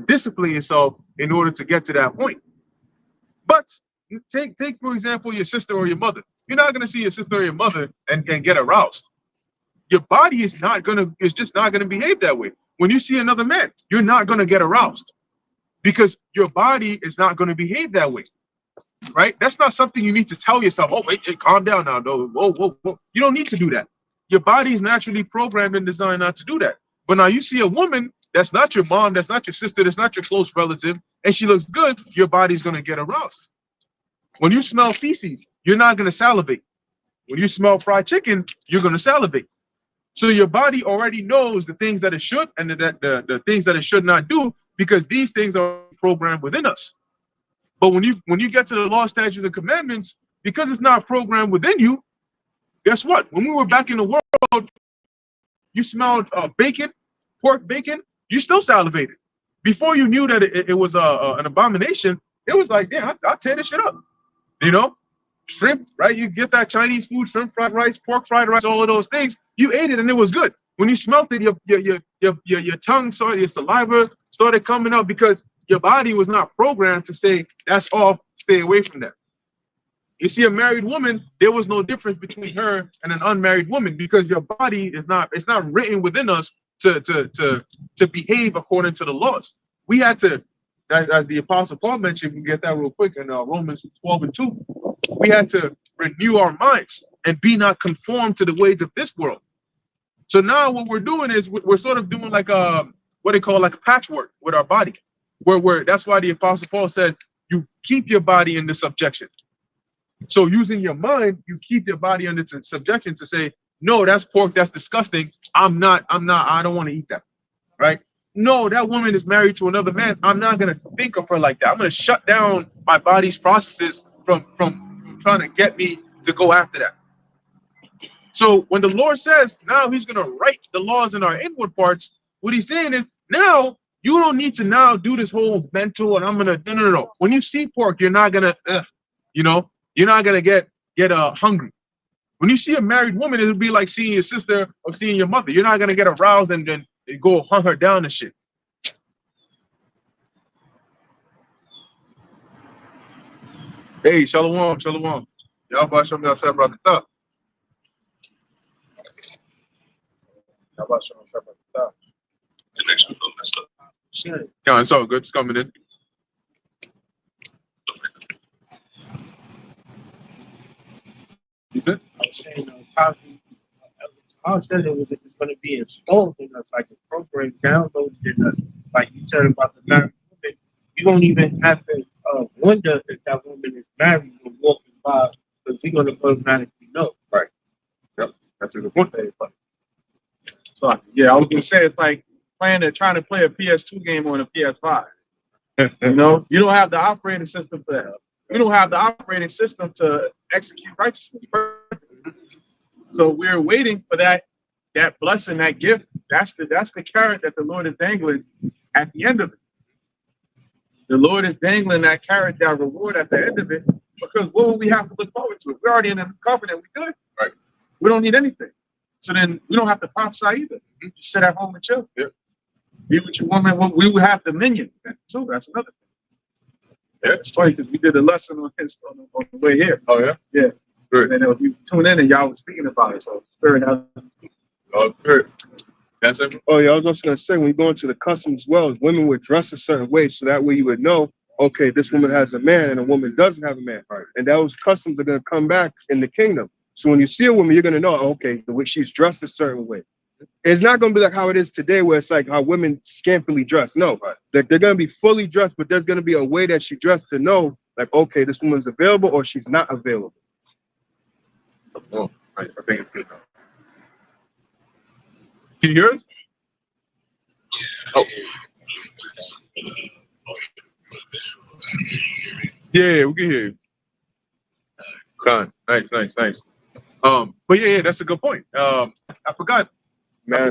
discipline yourself in order to get to that point. But take for example your sister or your mother. You're not gonna see your sister or your mother and get aroused. Your body is just not gonna behave that way. When you see another man, you're not gonna get aroused because your body is not gonna behave that way. Right? That's not something you need to tell yourself. Oh, wait, calm down now. No, whoa. You don't need to do that. Your body is naturally programmed and designed not to do that. But now you see a woman that's not your mom, that's not your sister, that's not your close relative, and she looks good, your body's gonna get aroused. When you smell feces, you're not gonna salivate. When you smell fried chicken, you're gonna salivate. So your body already knows the things that it should and the things that it should not do, because these things are programmed within us. But when you get to the law, statutes, and commandments, because it's not programmed within you, guess what? When we were back in the world, you smelled bacon, pork bacon, you still salivated. Before you knew that it was an abomination, it was like, yeah, I'll tear this shit up. You know, shrimp, right? You get that Chinese food, shrimp fried rice, pork fried rice, all of those things. You ate it and it was good. When you smelt it, your tongue started, your saliva started coming up because your body was not programmed to say, that's off, stay away from that. You see a married woman, there was no difference between her and an unmarried woman because your body is not, it's not written within us to behave according to the laws. We had to, as the Apostle Paul mentioned, we can get that real quick in Romans 12:2. We had to renew our minds and be not conformed to the ways of this world. So now what we're doing is we're sort of doing like what they call like a patchwork with our body. Where that's why the Apostle Paul said, you keep your body into subjection. So using your mind, you keep your body under subjection to say, no, that's pork, that's disgusting. I don't want to eat that. Right? No, that woman is married to another man. I'm not gonna think of her like that. I'm gonna shut down my body's processes from trying to get me to go after that. So when the Lord says now he's gonna write the laws in our inward parts, what he's saying is now you don't need to now do this whole mental and I'm gonna no. When you see pork, you're not gonna you're not gonna get hungry. When you see a married woman, it'll be like seeing your sister or seeing your mother. You're not gonna get aroused and then go hunt her down and shit. Hey, shalom. Y'all about some y'all about the top. Y'all about some about the top. The next one messed up. Yeah, it's all good. It's coming in. You good? I was saying, probably, I said it was going to be installed in us, like a program downloaded in us. Like you said about the married woman, you don't even have to wonder if that woman is married when walking by, because we're going to automatically know. Right. Yep. That's a good point. So yeah, I was gonna say it's like trying to play a PS2 game on a PS5. You know, you don't have the operating system for that. You don't have the operating system to execute righteousness. So we're waiting for that blessing, that gift. That's the carrot that the Lord is dangling at the end of it. The Lord is dangling that carrot, that reward at the end of it, because what will we have to look forward to? If we're already in the covenant, we're good. Right. We don't need anything. So then we don't have to prophesy either. Just sit at home and chill. Yep. Be with your woman. We would have dominion too. That's another thing. Yeah, it's funny because we did a lesson on this on the way here. Oh yeah? Yeah. Good. And then you tune in and y'all was speaking about it. So very nice. Oh, good. That's it. Oh yeah, I was also gonna say when you go into the customs as well, women would dress a certain way, so that way you would know, okay, this woman has a man and a woman doesn't have a man. Right. And those customs are gonna come back in the kingdom. So when you see a woman, you're gonna know, okay, the way she's dressed a certain way. It's not gonna be like how it is today, where it's like how women scantily dress. No, Right. they're gonna be fully dressed, but there's gonna be a way that she dressed to know, like, okay, this woman's available or she's not available. Oh, nice. I think it's good now. Can you hear us? Oh. Yeah, we can hear you. Nice. But yeah, that's a good point. I forgot. Yeah,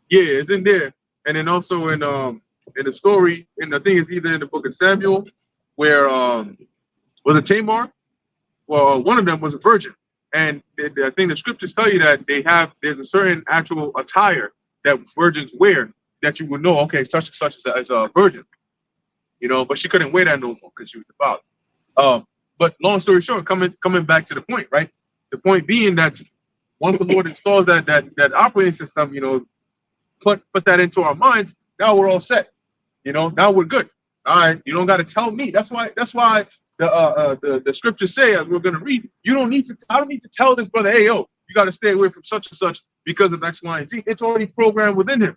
it's in there, and then also in the story, and I think it's either in the book of Samuel, where was it Tamar? Well, one of them was a virgin, and I think the scriptures tell you that there's a certain actual attire that virgins wear that you would know, okay, such and such is a virgin, you know, but she couldn't wear that no more because she was defiled. But long story short, coming back to the point, right? The point being that once the Lord installs that operating system, you know, put that into our minds, now we're all set. You know, now we're good. All right, you don't got to tell me. That's why the scriptures say, as we're going to read, I don't need to tell this brother, hey, yo, you got to stay away from such and such because of X, Y, and Z. It's already programmed within him.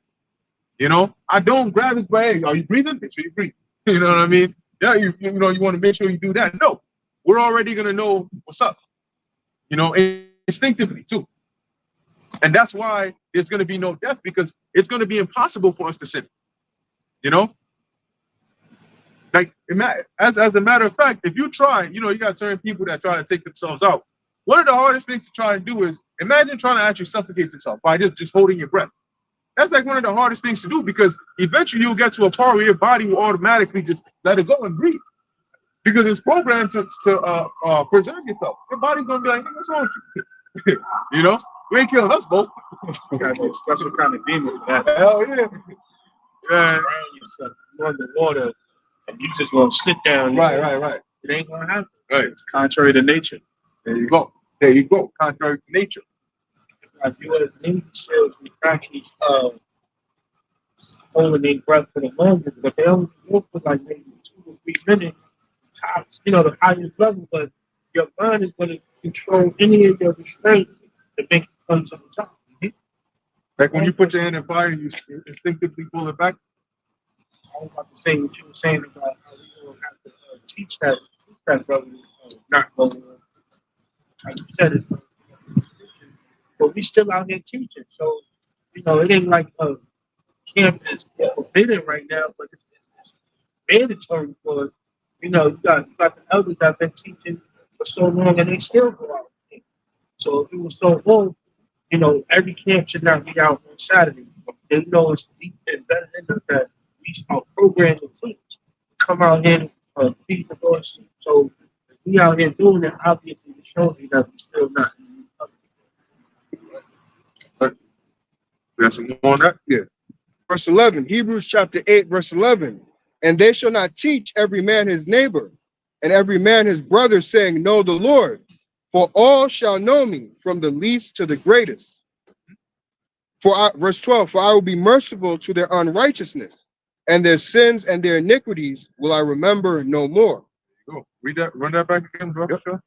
You know, I don't grab his brain. Hey, are you breathing? Make sure you breathe. You know what I mean? Yeah, you know, you want to make sure you do that. No, we're already going to know what's up, you know, instinctively too. And that's why there's going to be no death, because it's going to be impossible for us to sin. You know, like as a matter of fact, if you try, you know, you got certain people that try to take themselves out. One of the hardest things to try and do is imagine trying to actually suffocate yourself by just holding your breath. That's like one of the hardest things to do, because eventually you'll get to a part where your body will automatically just let it go and breathe, because it's programmed to preserve yourself. Your body's gonna be like, hey, what's wrong with you? You know, we ain't killing us both. You gotta be a special kind of demon for that. Hell yeah. Drown yourself underwater, and you just gonna sit down. Right. It ain't gonna happen. Right. It's contrary to nature. There you go. Contrary to nature. Like you as Navy SEALs, we practice holding their breath for the longest, but they only work for like maybe 2 or 3 minutes tops. You know, the highest level, but your mind is going to control any of your restraints to make it come to the top. Like when you put your hand in fire, you instinctively pull it back. I was about to say what you were saying about how we don't have to teach that brother, not going on. Like you said, it's but we still out here teaching. So, you know, it ain't like camp is forbidden right now, but it's mandatory for us. You know, you got the elders that have been teaching for so long, and they still go out. So if it was so long, you know, every camp should not be out on Saturday. They know it's deep embedded in them that we are programmed to teach. Come out here and feed the Lord sheep. So if we out here doing it, obviously it shows you that we still not. There's some more on that. Yeah. Verse 11, Hebrews chapter 8, verse 11. And they shall not teach every man his neighbor, and every man his brother, saying, know the Lord. For all shall know me, from the least to the greatest. Verse 12, for I will be merciful to their unrighteousness, and their sins and their iniquities will I remember no more. Go. Read that, run that back again, bro. Yep. Sure.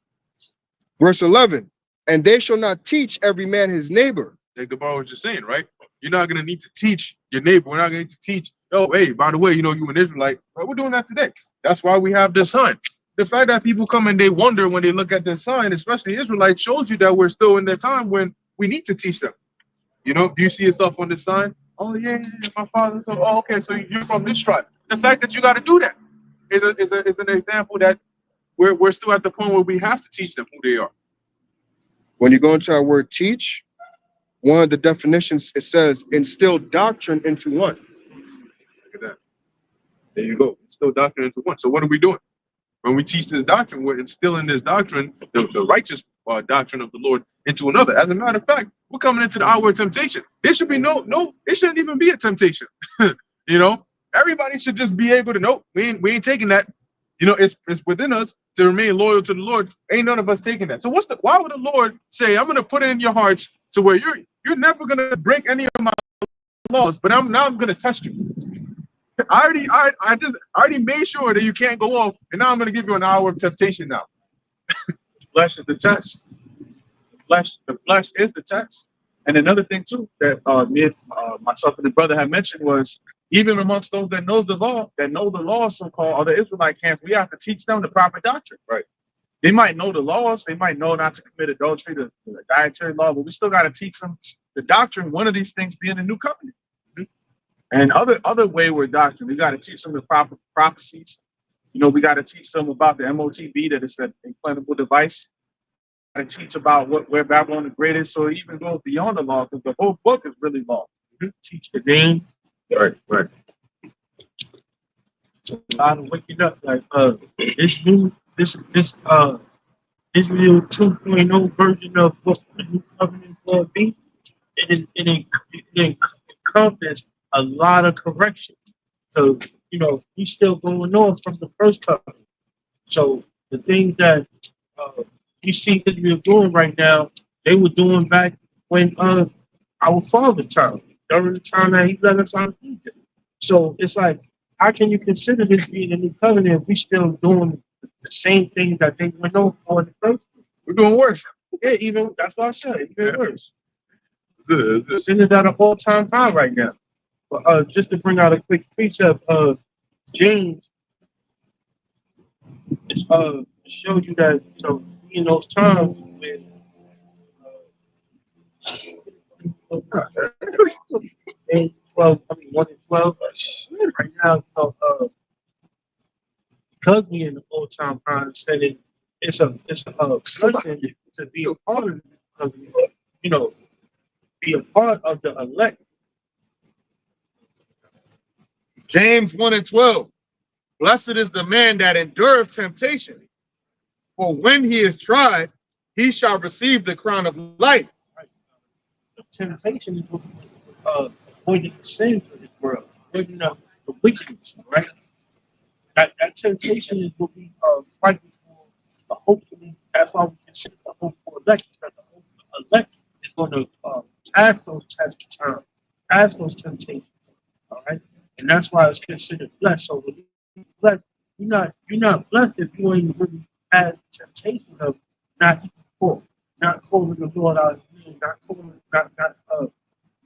Verse 11, and they shall not teach every man his neighbor. Like the bar was just saying, right? You're not gonna need to teach your neighbor. We're not gonna need to teach, oh, hey, by the way, you know, you an Israelite. Well, we're doing that today. That's why we have this sign. The fact that people come and they wonder when they look at this sign, especially Israelites, shows you that we're still in that time when we need to teach them. You know, do you see yourself on this sign? Oh yeah, my father. So, oh, okay, so you're from this tribe. The fact that you got to do that is an example that we're still at the point where we have to teach them who they are. When you go into our word teach, one of the definitions, it says instill doctrine into one. Look at that. There you go. Instill doctrine into one. So what are we doing? When we teach this doctrine, we're instilling this doctrine, the righteous doctrine of the Lord, into another. As a matter of fact, we're coming into the hour of temptation. There should be it shouldn't even be a temptation. You know, everybody should just be able to know we ain't taking that. You know, it's within us to remain loyal to the Lord. Ain't none of us taking that. So why would the Lord say, I'm gonna put it in your hearts to where you're never gonna break any of my laws, but I'm gonna test you. I already made sure that you can't go off, and now I'm gonna give you an hour of temptation now. Flesh is the test. The flesh is the test. And another thing too that myself and the brother had mentioned was, even amongst those that know the law, so-called, or the Israelite camps, we have to teach them the proper doctrine. Right. They might know the laws, they might know not to commit adultery, the dietary law, but we still got to teach them the doctrine. One of these things being the new covenant. And other wayward doctrine, we got to teach them the proper prophecies. You know, we got to teach them about the MOTB, that it's an implantable device. We got to teach about where Babylon the Great is, so it even goes beyond the law, because the whole book is really law. Teach the name. Right. So a lot of waking up, like this Israel 2.0 version of what the new covenant will be. It encompasses a lot of correction. So, we still going on from the first covenant. So the things that you see Israel doing right now, they were doing back when our father's time, during the time that he led us out of Egypt. So it's like, how can you consider this being a new covenant if we still doing the same things that they went on for in the first? We're doing worse. Yeah, even that's what I said. Even worse. It's It's in it at an all-time high right now. But just to bring out a quick precept, James, it's to show you that in those times when and 12, 1 and 12, right now, because we in the old-time high, it's a blessing to be a part of, be a part of the elect. James 1 and 12. Blessed is the man that endureth temptation, for when he is tried, he shall receive the crown of life. The temptation is avoiding the sins of this world, avoiding the wickedness, right? That temptation is what we fighting for. Hopefully, that's why we consider the hope for election. That the hope for election is going to pass those tests of time, pass those temptations. All right, and that's why it's considered blessed. So when you're blessed, you're not blessed if you ain't really had the temptation of not eating pork, not calling the Lord out of his name,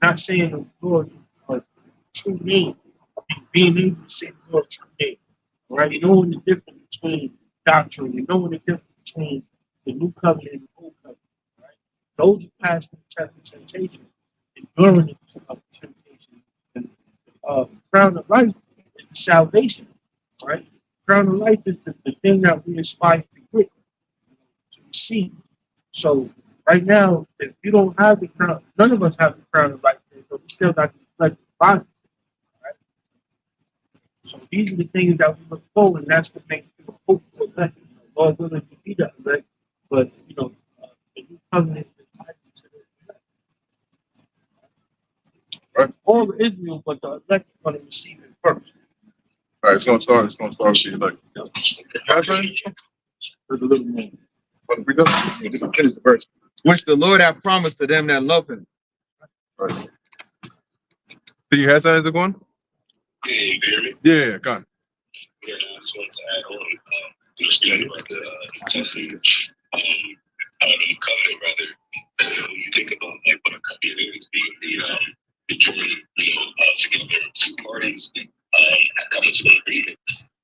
not saying the Lord's true name, being able to say the Lord's true name. Right, knowing the difference between doctrine and knowing the difference between the new covenant and the old covenant. Right, those who pass the test of temptation, enduring the temptation, and crown of life is the salvation. Right, crown of life is the thing that we aspire to get, to receive. So right now, if you don't have the crown, none of us have the crown of life, but we still got to reflect the body. So these are the things that we look for, and that's what makes people hopeful elect. Lord willing to be the elect, but the new covenant is entitled to the elect. Right. All of Israel, but the elect are going to receive it first. all right. It's gonna start with you. Like, that's right. There's a little more. What we done? Just finish the verse. Which the Lord hath promised to them that love him. All right. Do you have something to go on? Yeah, you hear me? Yeah, go on. Yeah, I just wanted to add on, speaking about the testing, the covenant, rather, when you think about like what a covenant is, being the joint, together two parties, coming to an agreement.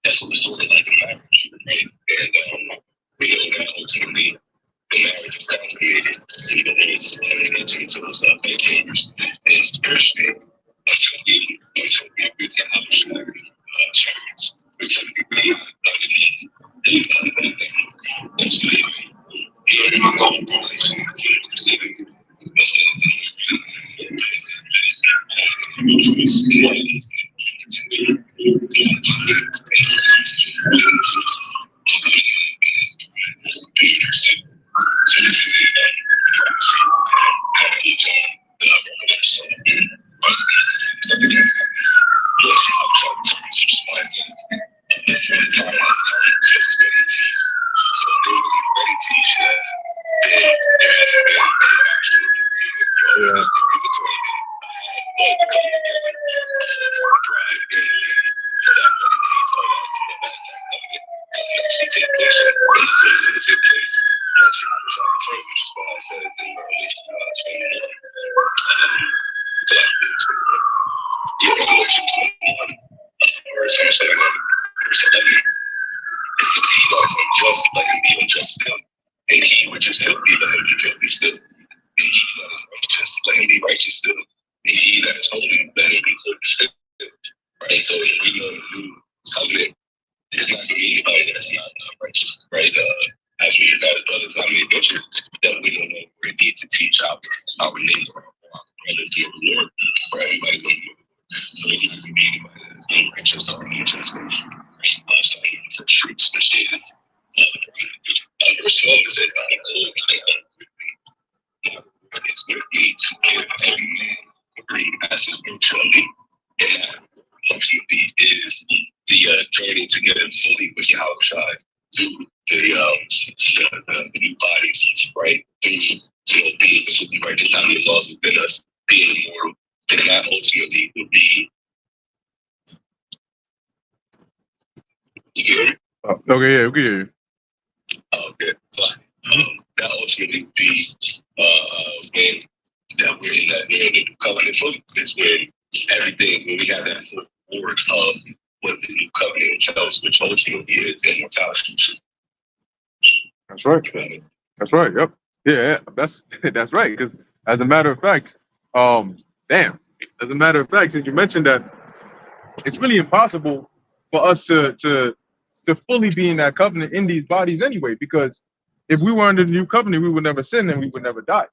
That's what it's sort of like a marriage, right? And we know that ultimately the marriage is consummated, even when it's entering into those chambers, and spiritually. Until we agree to understand chariots, which are the that's just let him be unjust still, and he which is filthy, let him be filthy still, and he that is righteous, let him be righteous still, and he that is holy, let him be holy still. Right? So if we know the new covenant, it's not going to be anybody that's not righteous, right? As we got it, brothers, how many mentioned that we don't know we need to teach our neighbor, our brothers here, the Lord, for everybody to know. So there's not going to be anybody that's unrighteous or unjust. So the first fruits, which is verse 12, it says, it's with me to give every man according as his work shall be. journey together fully with Yahushua through the new bodies, right? Through being fully righteous, having the laws within us, being immortal, and that ultimately would be. You get it? Okay, yeah, we can hear you. Okay, fine. That ultimately would be when that we're in the new covenant fully. Is when everything, when we have that full word of what the new covenant entails, which ultimately is immortality. That's right. That's right. Yep. Yeah, that's that's right. Because as a matter of fact, as a matter of fact, since you mentioned that, it's really impossible for us to fully be in that covenant in these bodies anyway. Because if we were under the new covenant, we would never sin and we would never die.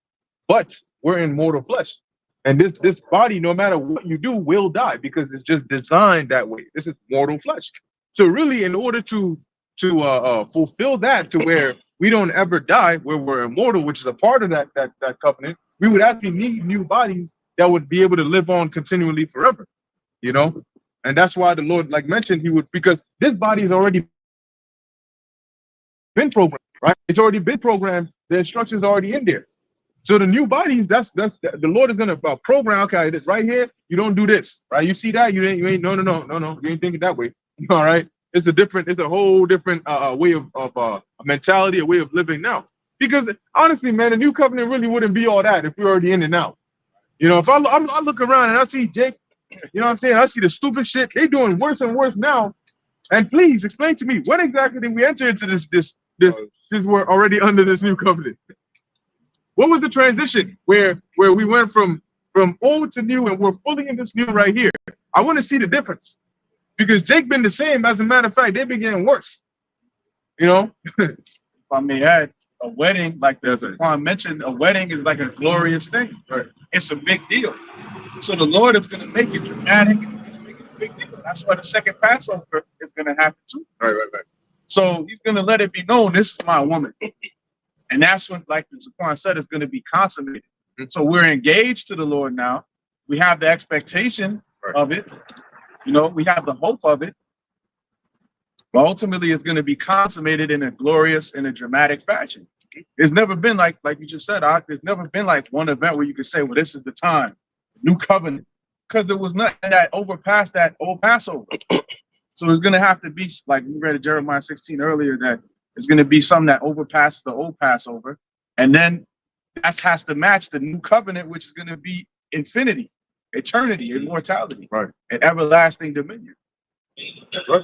But we're in mortal flesh, and this body, no matter what you do, will die because it's just designed that way. This is mortal flesh. So really, in order to fulfill that to where we don't ever die, where we're immortal, which is a part of that covenant, we would actually need new bodies that would be able to live on continually forever, you know. And that's why the Lord, like mentioned, he would, because this body has already been programmed, right? It's already been programmed. The instructions are already in there. So the new bodies, that's the Lord is gonna program. Okay, this right here, you don't do this, right? You see that? You ain't no, you ain't thinking that way. All right. It's a whole different way of a mentality, a way of living now. Because honestly, man, the new covenant really wouldn't be all that if we're already in it now. You know, if I look around and I see Jake, you know what I'm saying? I see the stupid shit they doing worse and worse now. And please explain to me, when exactly did we enter into this since we're already under this new covenant? What was the transition where we went from old to new and we're fully in this new right here? I want to see the difference. Because Jake been the same. As a matter of fact, they been getting worse. You know? If I may add, a wedding, like the Juan mentioned, a wedding is like a glorious thing. Right? It's a big deal. So the Lord is going to make it dramatic. And he's going to make it a big deal. That's why the second Passover is going to happen too. Right. So he's going to let it be known, this is my woman. And that's when, like the Zaquan said, it's going to be consummated. So we're engaged to the Lord now. We have the expectation of it. You know, we have the hope of it. But ultimately, it's going to be consummated in a glorious and a dramatic fashion. There's never been like you just said, there's never been like one event where you could say, well, this is the time, new covenant, because it was nothing that overpassed that old Passover. So it's going to have to be, like we read in Jeremiah 16 earlier, that it's going to be something that overpasses the old Passover. And then that has to match the new covenant, which is going to be infinity, eternity, immortality, Right. and everlasting dominion. That's right.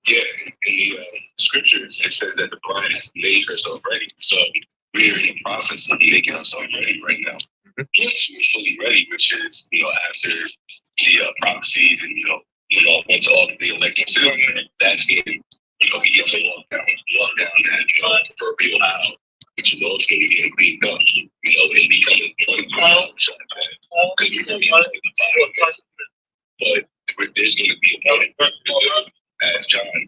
Yeah, in the scriptures, it says that the bride has made herself ready. So we're in the process of making ourselves ready right now. Once we're fully ready, which is, after the prophecies and, once all the elected ceremony, that's when, we get to walk down that proverbial aisle, which is ultimately getting cleaned up, and becoming one because we're going to be under the body. But there's going to be a point, as John, I think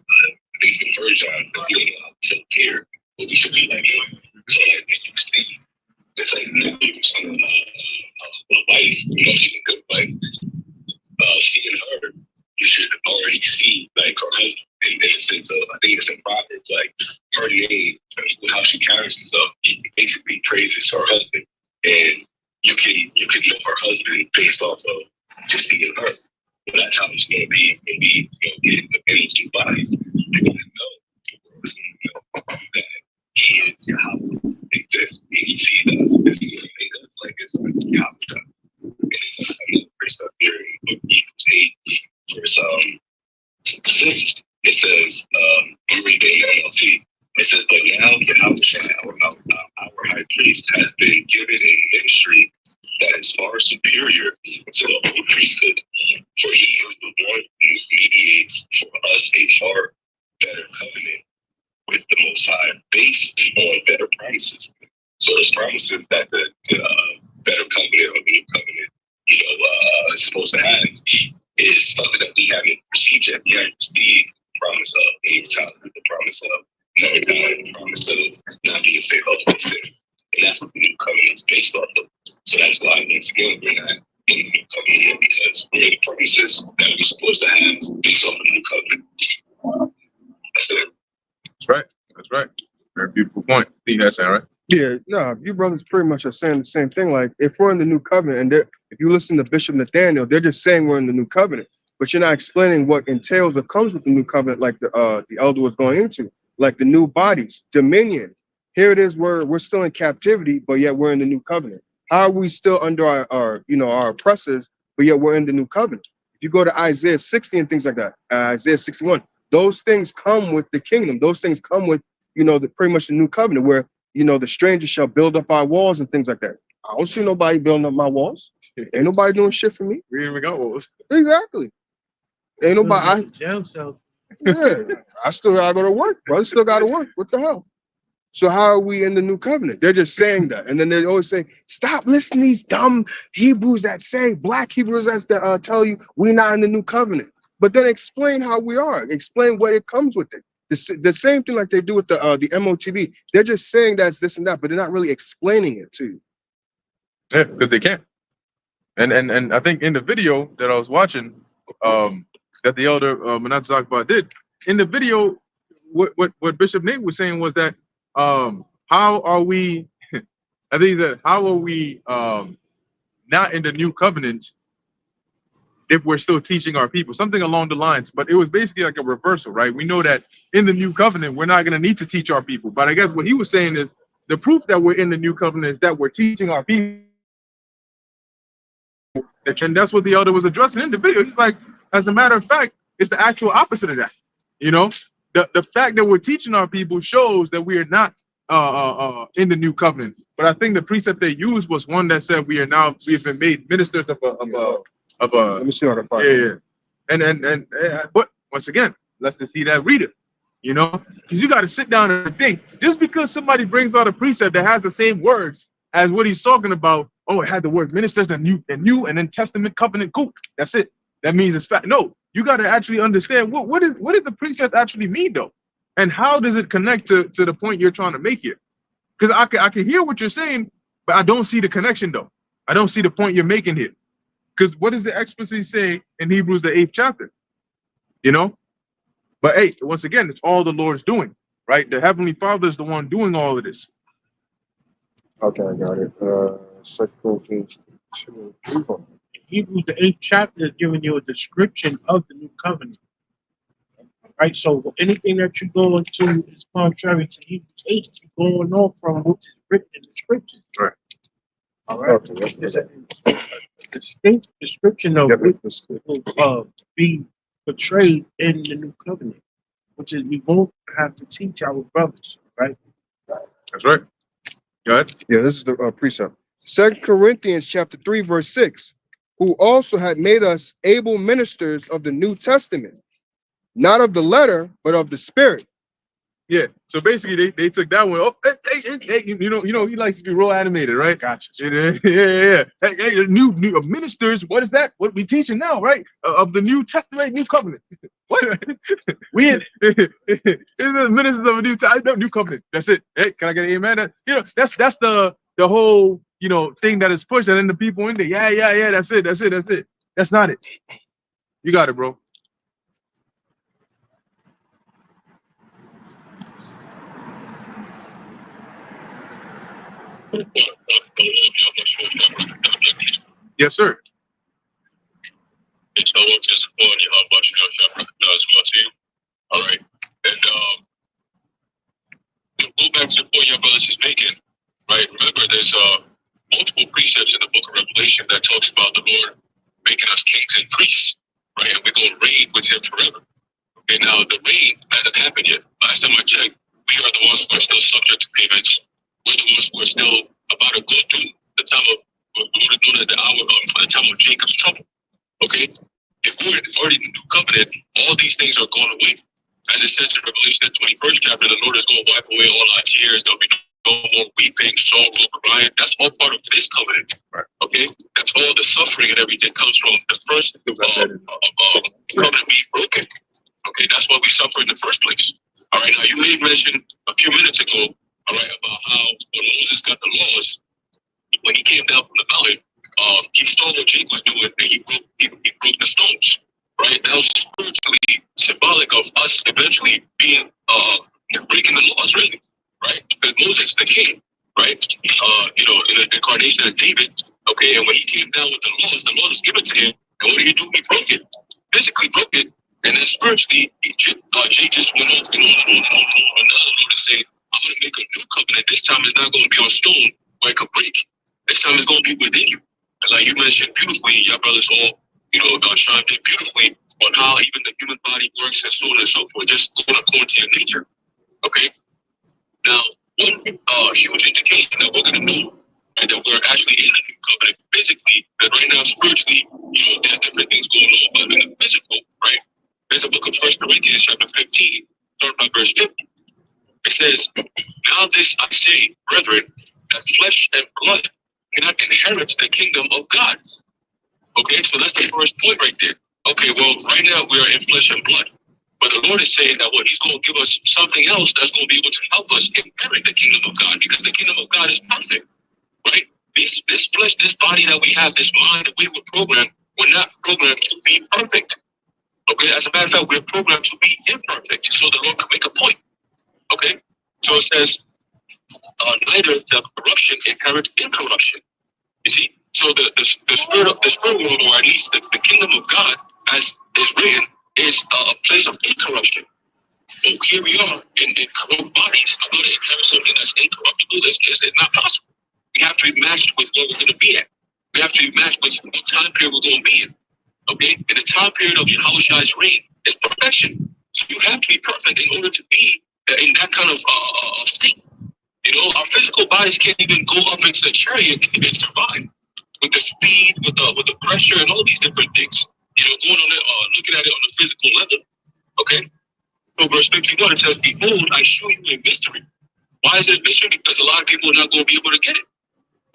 it's in First John, that we don't care what we should be like. So like when you see, it's like nobody was on a wife, she's a good wife. Seeing her, you should already see like her husband. In the sense of, I think it's in Proverbs, like her name, how she carries herself, basically praises her husband, and you can know her husband based off of just seeing her. But that's how it's going to be. Maybe in those two bodies, you're going to know that he is Yahweh exists. And he sees us. And he's going to make us like it's Yahweh. And it's another verse up here in Hebrews 8, verse 6. It says, I'm reading NLT. It says, but now Yahweh, our high priest, has been given a ministry that is far superior to the old priesthood. For he is the one who mediates for us a far better covenant with the Most High, based on better promises. So there's promises that the better covenant or the new covenant, is supposed to have is something that we haven't received yet. We haven't received the promise of immortality, the promise of never dying, the promise of not being saved of the sin. And that's what the new covenant is based off of. So that's why, once again, we're not in the new covenant yet, because we're in the promises that we're supposed to have based off of the new covenant. That's right. That's right. Very beautiful point. You guys saying, right? Yeah, no, you brothers pretty much are saying the same thing. Like, if we're in the new covenant, and if you listen to Bishop Nathaniel, they're just saying we're in the new covenant, but you're not explaining what entails, what comes with the new covenant, like the elder was going into, like the new bodies, dominion. Here it is, we're still in captivity, but yet we're in the new covenant. How are we still under our oppressors, but yet we're in the new covenant? If you go to Isaiah 60 and things like that, Isaiah 61, those things come with the kingdom. Those things come with pretty much the new covenant, where the stranger shall build up our walls and things like that. I don't see nobody building up my walls. Ain't nobody doing shit for me. We even got walls. Exactly. Ain't nobody. Jail cell. Yeah, I still gotta go to work, brother. Still gotta work. What the hell? So how are we in the new covenant? They're just saying that, and then they always say, "Stop listening to these dumb Hebrews that say black Hebrews that tell you we're not in the new covenant." But then explain how we are. Explain what it comes with it. The same thing like they do with the MOTV. They're just saying that's this and that, but they're not really explaining it to you. Yeah, because they can't. And I think in the video that I was watching, that the elder Manat Zakbar did, in the video, what Bishop Nate was saying was that how are we? I think that how are we not in the new covenant if we're still teaching our people, something along the lines, but it was basically like a reversal, right? We know that in the new covenant, we're not going to need to teach our people. But I guess what he was saying is the proof that we're in the new covenant is that we're teaching our people. And that's what the elder was addressing in the video. He's like, as a matter of fact, it's the actual opposite of that. The fact that we're teaching our people shows that we are not in the new covenant. But I think the precept they used was one that said we have been made ministers of a Let me see what I can find. And but once again, let's just see that reader, because you got to sit down and think. Just because somebody brings out a precept that has the same words as what he's talking about, oh, it had the word ministers and new and then testament covenant, cool, that's it. That means it's fact. No, you got to actually understand what does the precept actually mean though, and how does it connect to the point you're trying to make here? Because I can hear what you're saying, but I don't see the connection though. I don't see the point you're making here. Because what does the explicitly say in Hebrews, the 8th chapter? But hey, once again, it's all the Lord's doing, right? The Heavenly Father is the one doing all of this. Okay, I got it. 2 Corinthians 2. Hebrews, the 8th chapter, is giving you a description of the new covenant. Right? So anything that you go into is contrary to Hebrews 8. You're going on from what is written in the scriptures. Right. All right. Okay, There's a distinct description of what will be portrayed in the new covenant, which is we both have to teach our brothers, right? That's right. Go ahead. Yeah, this is the precept. 2 Corinthians chapter 3, verse 6, who also had made us able ministers of the New Testament, not of the letter, but of the spirit. Yeah. So basically, they took that one. Oh, hey, he likes to be real animated, right? Gotcha. Yeah. Hey, new ministers. What is that? What we teaching now, right? Of the New Testament, New Covenant. What? We in the ministers of a new covenant. That's it. Hey, can I get an amen? That's the whole thing that is pushed, and then the people in there. Yeah. That's it. That's not it. You got it, bro. Yes, sir. It's no one to support you. How about as well too? All right. And go back to the point your brothers is making. Right. Remember, there's multiple precepts in the book of Revelation that talks about the Lord making us kings and priests. Right. And we're going to reign with him forever. Okay. Now the reign hasn't happened yet. Last time I checked, we are the ones who are still subject to payments. We're the ones who are still about to go through the time of the time of Jacob's trouble. Okay, if we're already in the new covenant, all these things are going away. As it says in Revelation, the 21st chapter, the Lord is going to wipe away all our tears. There'll be no more weeping, sorrow, crying. That's all part of this covenant. Right. Okay, that's all the suffering and everything comes from the first covenant being broken. Okay, that's why we suffer in the first place. All right, now you made mention a few minutes ago, all right, about how when Moses got the laws, when he came down from the mountain, he saw what Jake was doing, and he broke the stones. Right? That was spiritually symbolic of us eventually being You're breaking the laws, really, right? Because Moses, the king, right? In the incarnation of David, okay, and when he came down with the laws was given to him, and what did he do? He broke it, physically broke it, and then spiritually, Jay just went off and on and on and on and on. And now the Lord is saying, I'm going to make a new covenant. This time it's not going to be on stone where it could break. This time it's going to be within you. And like you mentioned beautifully, your brothers all, chimed in beautifully on how even the human body works and so on and so forth, just going according to your nature. Okay? Now, one huge indication that we're going to know, right, that we're actually in the new covenant physically, that right now spiritually, there's different things going on, but in the physical, right? There's a book of 1 Corinthians chapter 15, starting from verse 50. It says, now this I say, brethren, that flesh and blood cannot inherit the kingdom of God. Okay, so that's the first point right there. Okay, well, right now we are in flesh and blood. But the Lord is saying that he's going to give us something else that's going to be able to help us inherit the kingdom of God, because the kingdom of God is perfect, right? This flesh, this body that we have, this mind that we were programmed, we're not programmed to be perfect. Okay, as a matter of fact, we're programmed to be imperfect, so the Lord can make a point. Okay, so it says, neither the corruption inherits incorruption. You see, so the spirit world, or at least the kingdom of God, as is written, is a place of incorruption. But here we are in corrupt bodies. I'm going to inherit something that's incorruptible. It's not possible. We have to be matched with what we're going to be at. We have to be matched with what time period we're going to be in. Okay, and the time period of Yahushua's reign is perfection. So you have to be perfect in order to be in that kind of state. Our physical bodies can't even go up into the chariot and survive with the speed, with the pressure, and all these different things. Going on it, looking at it on a physical level. Okay. So verse 51, it says, behold, I show you a mystery. Why is it a mystery? Because a lot of people are not going to be able to get it.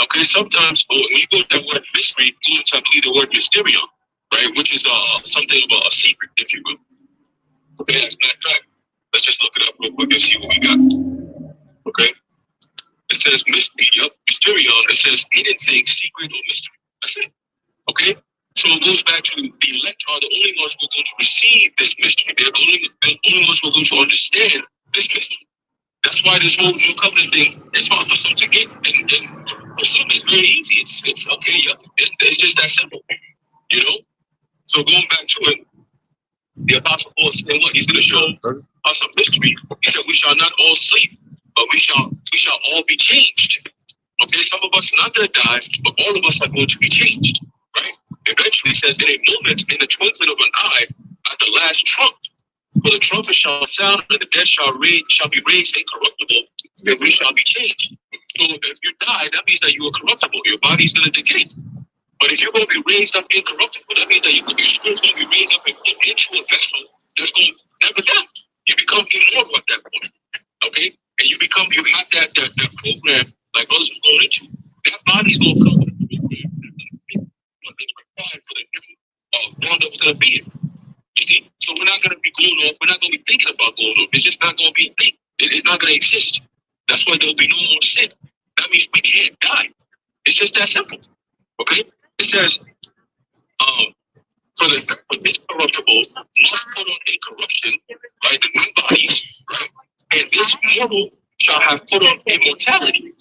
Okay. Sometimes when you go to that word mystery, you go to, I believe, the word mysterion, right? Which is something of a secret, if you will. Okay. As a matter of fact, let's just look it up real quick and see what we got. Okay. It says mysterion. It says hidden thing, secret, or mystery. That's it. Okay. So it goes back to the elect are the only ones who are going to receive this mystery. They're the only ones who are going to understand this mystery. That's why this whole new covenant thing is hard for some to get, and for some it's very easy. It's okay. Yeah, it's just that simple. So going back to it, the Apostle Paul said what he's going to show us a mystery. He said we shall not all sleep, but we shall all be changed. Okay, some of us are not going to die, but all of us are going to be changed. Right? Eventually, it says, in a moment, in the twinkling of an eye, at the last trump, for the trumpet shall sound, and the dead shall be raised incorruptible, and we shall be changed. So if you die, that means that you are corruptible. Your body's going to decay. But if you're going to be raised up incorruptible, that means that your spirit's going to be raised up into a vessel that's going to never die. You become immortal at that point. Okay? And you have that program, like others was going into. That body's going to come with a program that's required for the new one that we're going to be in. You see? So we're not going to be going off. We're not going to be thinking about going off. It's just not going to be a thing. It's not going to exist. That's why there'll be no more sin. That means we can't die. It's just that simple. Okay? It says, for this corruptible must put on a corruption, right? The new bodies, right? And this mortal shall have put on immortality.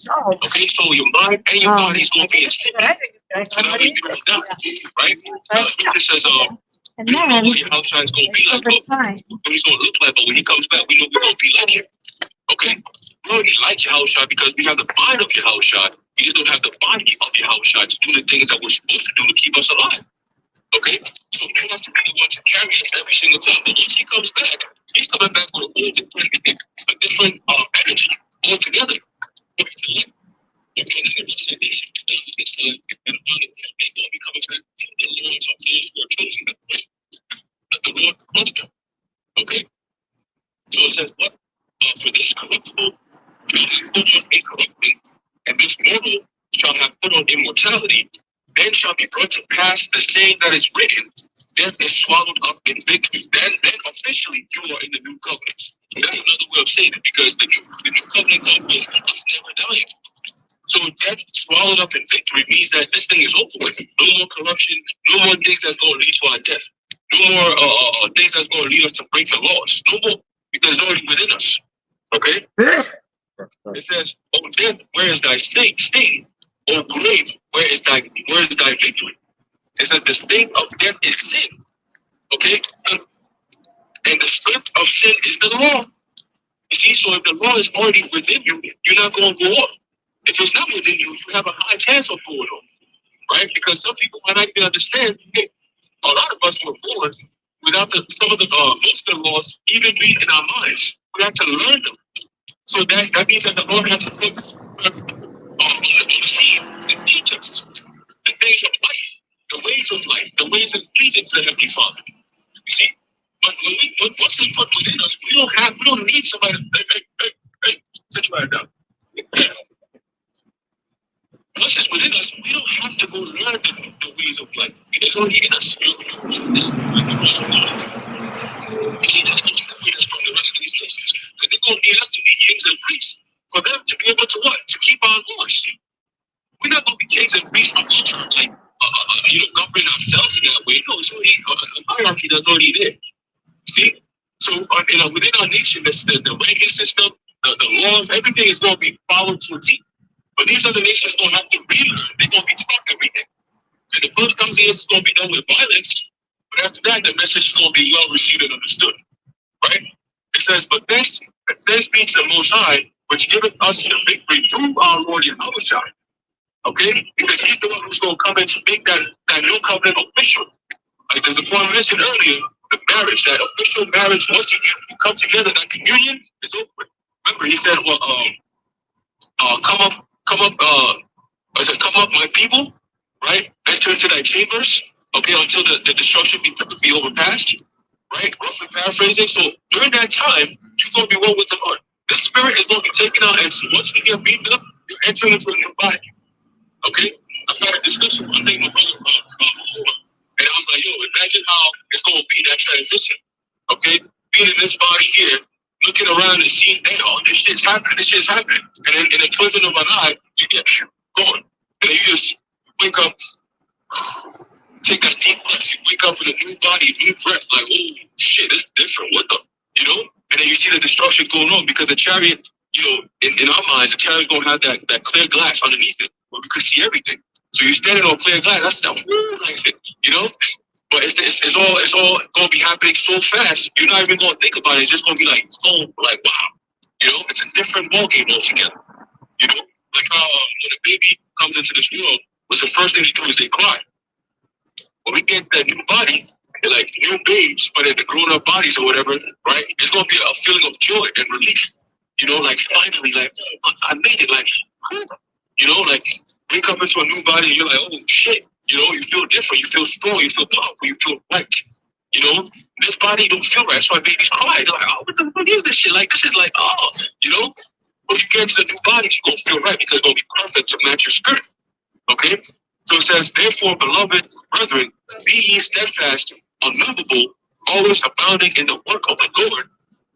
Okay, so your mind and your body is going to be in sin. So that means you're going to die, right? Scripture says, we don't know what your house is going to be like, but what he's going to look like, but when he comes back, we know we're going to be like him. Okay? We already like your house shot because we have the mind of your house shot. We just don't have the body of your house shot to do the things that we're supposed to do to keep us alive. Okay? So you have to be the one to carry us every single time. But once he comes back, he's coming back with a whole different energy altogether. Okay, and they're going to be coming back from the Lord, so those who are chosen that the Lord wants them. Okay? So it says, what? For this corruptible shall have put on incorruption, and this mortal shall have put on immortality, then shall be brought to pass the saying that is written, death is swallowed up in victory. Then officially you are in the new covenant. So that's another way of saying it, because the new covenant comes with never dying. So death swallowed up in victory means that this thing is over with. No more corruption, no more things that's going to lead to our death. No more things that's going to lead us to break the laws. No more, because it's already within us. Okay? It says, "O death, where is thy sting? O grave, where is thy victory?" It says the sting of death is sin. Okay? And the strength of sin is the law. You see, so if the law is already within you, you're not going to go off. If it's not within you, you have a high chance of going off, right? Because some people might not even understand. Hey, a lot of us were born without some of the most of the laws even being in our minds. We have to learn them. So that means that the Lord has to put on the scene and teach us the things of life, the ways of life, the ways of pleasing to the Heavenly Father. You see? But once it's put within us, we don't need somebody to sit you right down. Once it's within us, we don't have to go learn the ways of life. It's already in us. You see, that's going to separate us from the rest of these nations. Because they're going to need us to be kings and priests for them to be able to what? To keep our laws. We're not going to be kings and priests from culture, like governing ourselves in that way. No, it's already a hierarchy that's already there. See? So within our nation, the ranking system, the laws, everything is going to be followed to a T. But these other nations don't have to relearn. They're going to be taught everything. And the first comes in, it's going to be done with violence. But after that, the message is going to be well received and understood. Right? It says, but thanks be to the Most High, which giveth us the victory through our Lord Yahushua. Okay? Because he's the one who's going to come in to make that new covenant official. Like there's a point mentioned earlier, the marriage, that official marriage, once you come together, that communion is over. Remember, he said, well, come up, my people, right? Enter into thy chambers, okay, until the destruction be overpassed, right? Roughly paraphrasing. So during that time, you're going to be one with the Lord. The spirit is going to be taken out, and once we get beaten up, you're entering into a new body. Okay? I've had a discussion one day with my brother, and I was like, yo, imagine how it's going to be, that transition. Okay? Being in this body here, looking around and seeing, damn, this shit's happening. And then in the twinkling of an eye, you get going. And then you just wake up, take that deep breath. You wake up with a new body, new breath, like, oh, shit, it's different. What the, And then you see the destruction going on because the chariot, in our minds, the chariot's going to have that clear glass underneath it where we can see everything. So you're standing on clear glass, that's stuff, But it's all going to be happening so fast, you're not even going to think about it. It's just going to be like wow. It's a different ballgame altogether. Like how when a baby comes into this world, what's the first thing they do is they cry. When we get that new body, they're like new babes, but in the grown-up bodies or whatever, right? It's going to be a feeling of joy and relief. Like finally, like I made it. Like, like wake up into a new body and you're like, oh shit. You feel different. You feel strong. You feel powerful. You feel right. This body don't feel right. That's why babies cry. They're like, oh, what the fuck is this shit? Like, this is like, oh, When you get into the new bodies, you're going to feel right because it's going to be perfect to match your spirit. Okay? So it says, therefore, beloved brethren, be ye steadfast, unmovable, always abounding in the work of the Lord,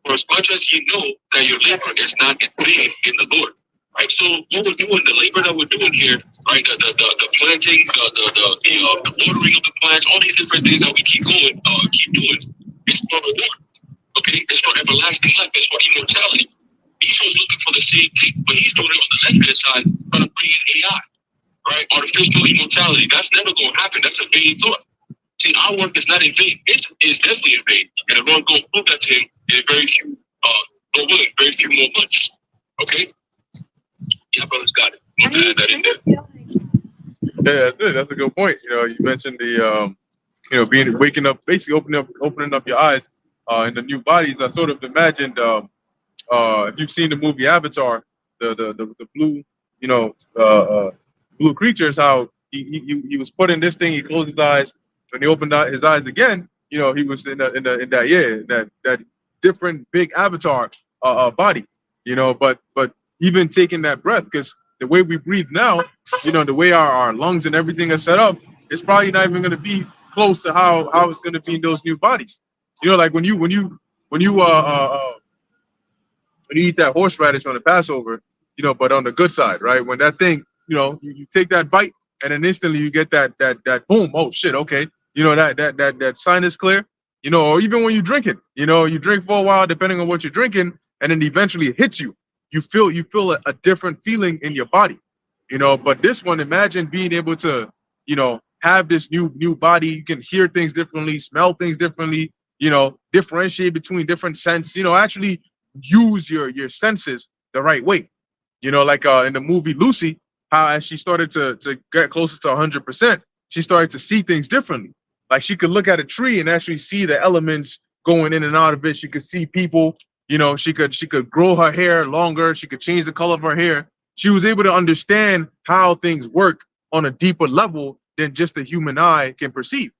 for as much as ye know that your labor is not in vain in the Lord. Right, so what we're doing, the labor that we're doing here, right, the planting, the watering of the plants, all these different things that we keep doing, it's for the Lord. Okay, it's for everlasting life. It's for immortality. Esau's looking for the same thing, but he's doing it on the left-hand side, trying to bring in AI, right? Artificial immortality. That's never going to happen. That's a vain thought. See, our work is not in vain. It's definitely in vain, and the Lord going to prove that to him in very few more months. Okay. Yeah, brother's got it. Want to add that in there? Yeah, that's it. That's a good point. You mentioned the waking up, basically opening up your eyes in the new bodies. I sort of imagined if you've seen the movie Avatar, the blue blue creatures, how he was put in this thing. He closed his eyes. When he opened his eyes again, he was in that different big Avatar body. But even taking that breath, because the way we breathe now, the way our lungs and everything are set up, it's probably not even going to be close to how it's going to be in those new bodies. Like when you eat that horseradish on the Passover, but on the good side, right? When that thing, you take that bite and then instantly you get that boom, oh shit, okay, that sinus clear, or even when you drink it, you drink for a while, depending on what you're drinking. and then eventually it hits you. You feel a different feeling in your body, you know. But this one, imagine being able to, you know, have this new body. You can hear things differently, smell things differently, you know, differentiate between different scents, you know, actually use your senses the right way. You know, like in the movie Lucy, how as she started to get closer to 100%, she started to see things differently. Like she could look at a tree and actually see the elements going in and out of it. She could see people, you know, she could grow her hair longer, she could change the color of her hair. She was able to understand how things work on a deeper level than just the human eye can perceive.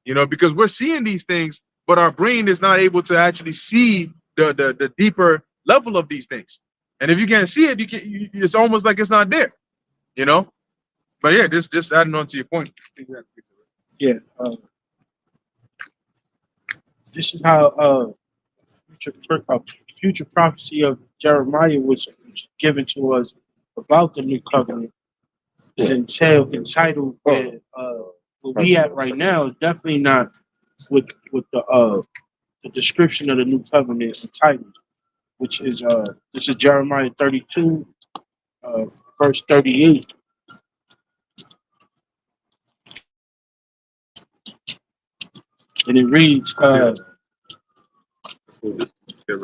You know, because we're seeing these things, but our brain is not able to actually see the deeper level of these things. And if you can't see it, it's almost like it's not there, you know. But yeah, just adding on to your point. Yeah. This is how future prophecy of Jeremiah was given to us about the new covenant is entitled. Where we at right now is definitely not with the description of the new covenant entitled, which is this is Jeremiah 32, verse 38. And it reads,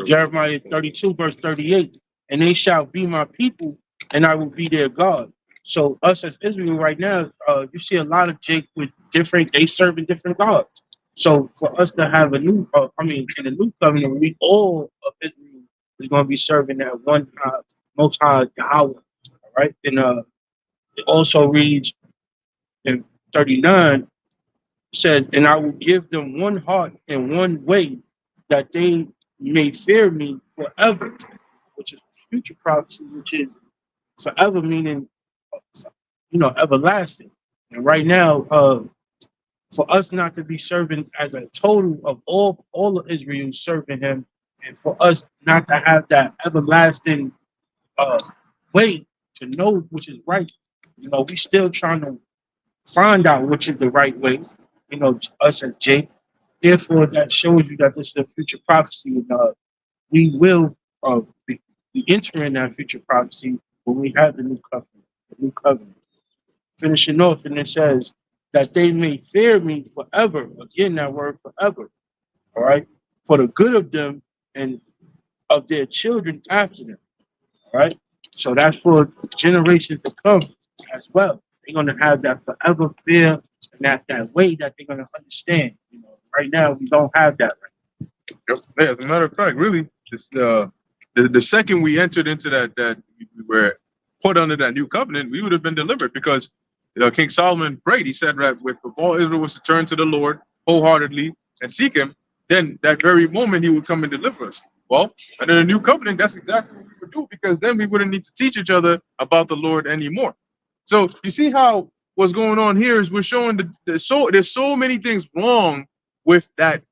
Jeremiah 32, verse 38, and they shall be my people, and I will be their God. So us as Israel right now, you see a lot of Jake with they serving different gods. So for us to have a new, in the new covenant, we all of Israel is going to be serving that one Most High Yahweh, all right? And it also reads in 39, says, and I will give them one heart and one way, that they may fear me forever, which is future prophecy, which is forever meaning, you know, everlasting. And right now, for us not to be serving as a total of all of Israel serving him, and for us not to have that everlasting way to know which is right, you know, we still trying to find out which is the right way, you know, us as Jake. Therefore, that shows you that this is a future prophecy, and we will be entering that future prophecy when we have the new covenant. The new covenant. Finishing off, and it says that they may fear me forever. Again, that word forever. All right, for the good of them and of their children after them. All right, so that's for generations to come as well. They're gonna have that forever fear and that way that they're gonna understand. You know, right now we don't have that. Right. Yeah, as a matter of fact, really, just the second we entered into that we were put under that new covenant, we would have been delivered, because King Solomon prayed. He said that if all Israel was to turn to the Lord wholeheartedly and seek him, then that very moment he would come and deliver us. Well, under the new covenant, that's exactly what we would do, because then we wouldn't need to teach each other about the Lord anymore. So you see how what's going on here is we're showing there's so many things wrong with that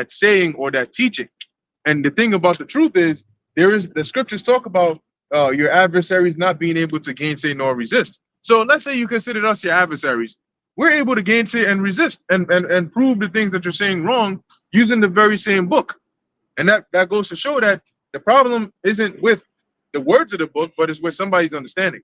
saying or that teaching. And the thing about the truth is, the scriptures talk about your adversaries not being able to gainsay nor resist. So let's say you consider us your adversaries. We're able to gainsay and resist and prove the things that you're saying wrong using the very same book. And that goes to show that the problem isn't with the words of the book, but it's with somebody's understanding.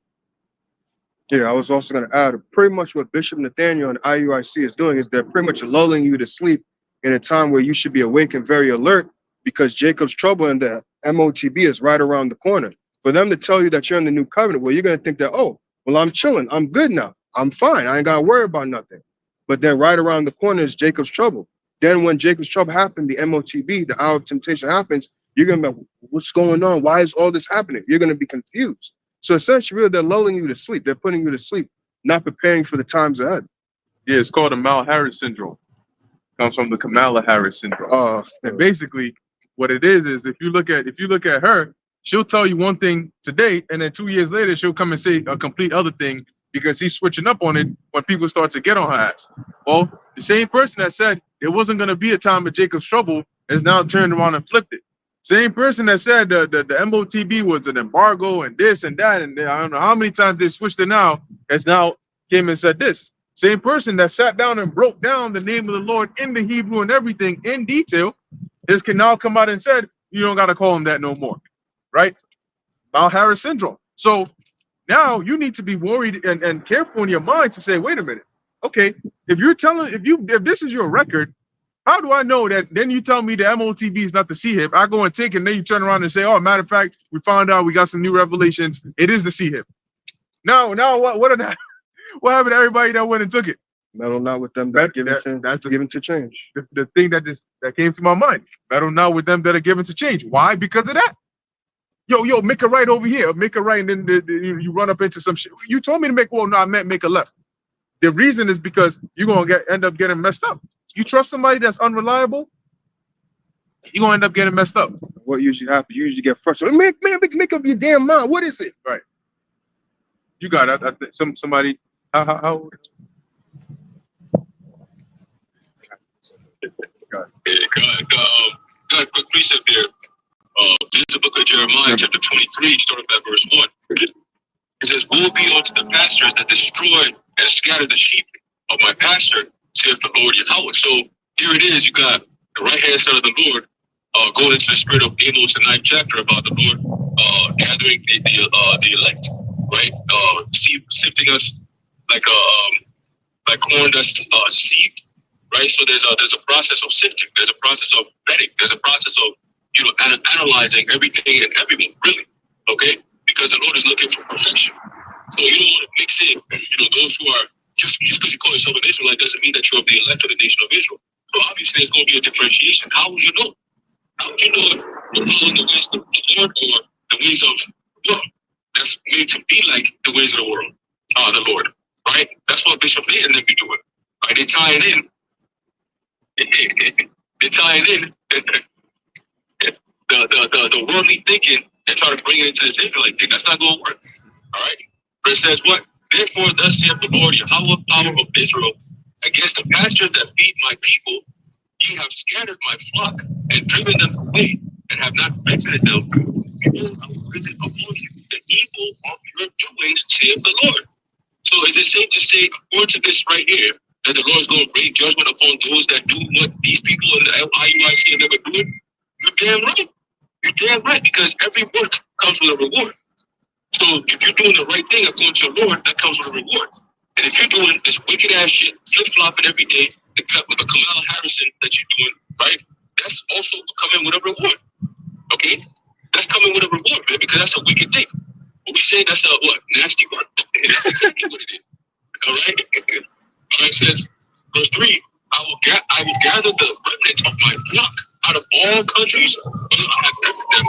Yeah, I was also going to add, pretty much what Bishop Nathaniel and IUIC is doing is they're pretty much lulling you to sleep in a time where you should be awake and very alert, because Jacob's trouble and the MOTB is right around the corner. For them to tell you that you're in the new covenant, well, you're going to think that, oh, well, I'm chilling, I'm good now, I'm fine, I ain't got to worry about nothing. But then right around the corner is Jacob's trouble. Then when Jacob's trouble happened, the MOTB, the hour of temptation happens, you're going to be like, what's going on? Why is all this happening? You're going to be confused. So essentially, really, they're lulling you to sleep. They're putting you to sleep, not preparing for the times ahead. Yeah, it's called the Mal-Harris syndrome. It comes from the Kamala Harris syndrome. And basically, what it is if you look at her, she'll tell you one thing today, and then 2 years later, she'll come and say a complete other thing, because he's switching up on it when people start to get on her ass. Well, the same person that said there wasn't going to be a time of Jacob's trouble has now turned around and flipped it. Same person that said the MOTB was an embargo and this and that, and I don't know how many times they switched it now, has now came and said this. Same person that sat down and broke down the name of the Lord in the Hebrew and everything in detail, can now come out and said, you don't got to call him that no more, right? Mount Harris syndrome. So now you need to be worried and careful in your mind to say, wait a minute, okay, if this is your record, how do I know that? Then you tell me the MOTB is not the C-hip. I go and take it, and then you turn around and say, oh, matter of fact, we found out we got some new revelations. It is the C-hip. Now what happened to everybody that went and took it? Meddle not with them that given to change. The thing that came to my mind. Meddle not with them that are given to change. Why? Because of that. Yo, make a right over here. Make a right, and then you run up into some shit. You told me to make. Well, no, I meant make a left. The reason is because you're gonna end up getting messed up. You trust somebody that's unreliable, you're gonna end up getting messed up. What usually happens? You usually get frustrated. Make up your damn mind. What is it? Right. You got it. I think somebody. How God, quick precept there. This is the book of Jeremiah, chapter 23, starting at verse 1. It says, woe be unto the pastors that destroy and scatter the sheep of my pasture, saith the Lord Yahweh. So here it is, you got the right-hand side of the Lord going into the spirit of Amos, the 9th chapter, about the Lord gathering the elect, right? Sifting us like corn that's sieved, right? So there's a process of sifting, there's a process of vetting, there's a process of analyzing everything and everyone, really, okay? Because the Lord is looking for perfection. So you don't want to mix in, those who are just because you call yourself an Israelite doesn't mean that you're of the elect of the nation of Israel. So obviously there's going to be a differentiation. How would you know? How would you know if you're following the ways of the Lord or the ways of the world? That's made to be like the ways of the world, the Lord, right? That's what Bishop Lee and them be doing, right? They're tying in the worldly thinking and try to bring it into this Israelite thing. That's not going to work, all right? But it says what? Therefore, thus saith the Lord, Yahweh, power of Israel, against the pastures that feed my people, ye have scattered my flock and driven them away, and have not visited them. Behold, I will visit upon you the evil of your doings, saith the Lord. So is it safe to say, according to this right here, that the Lord is going to bring judgment upon those that do what these people in the IUIC and them are doing? You're damn right. You're damn right, because every work comes with a reward. So if you're doing the right thing according to your Lord, that comes with a reward. And if you're doing this wicked ass shit, flip-flopping every day, the Kamala Harrison that you're doing, right? That's also coming with a reward. Okay? That's coming with a reward, man, because that's a wicked thing. What we say, that's a nasty one. That's exactly what it is. All right? All right, it says, verse 3, I will gather the remnant of my flock out of all countries, I have gathered them,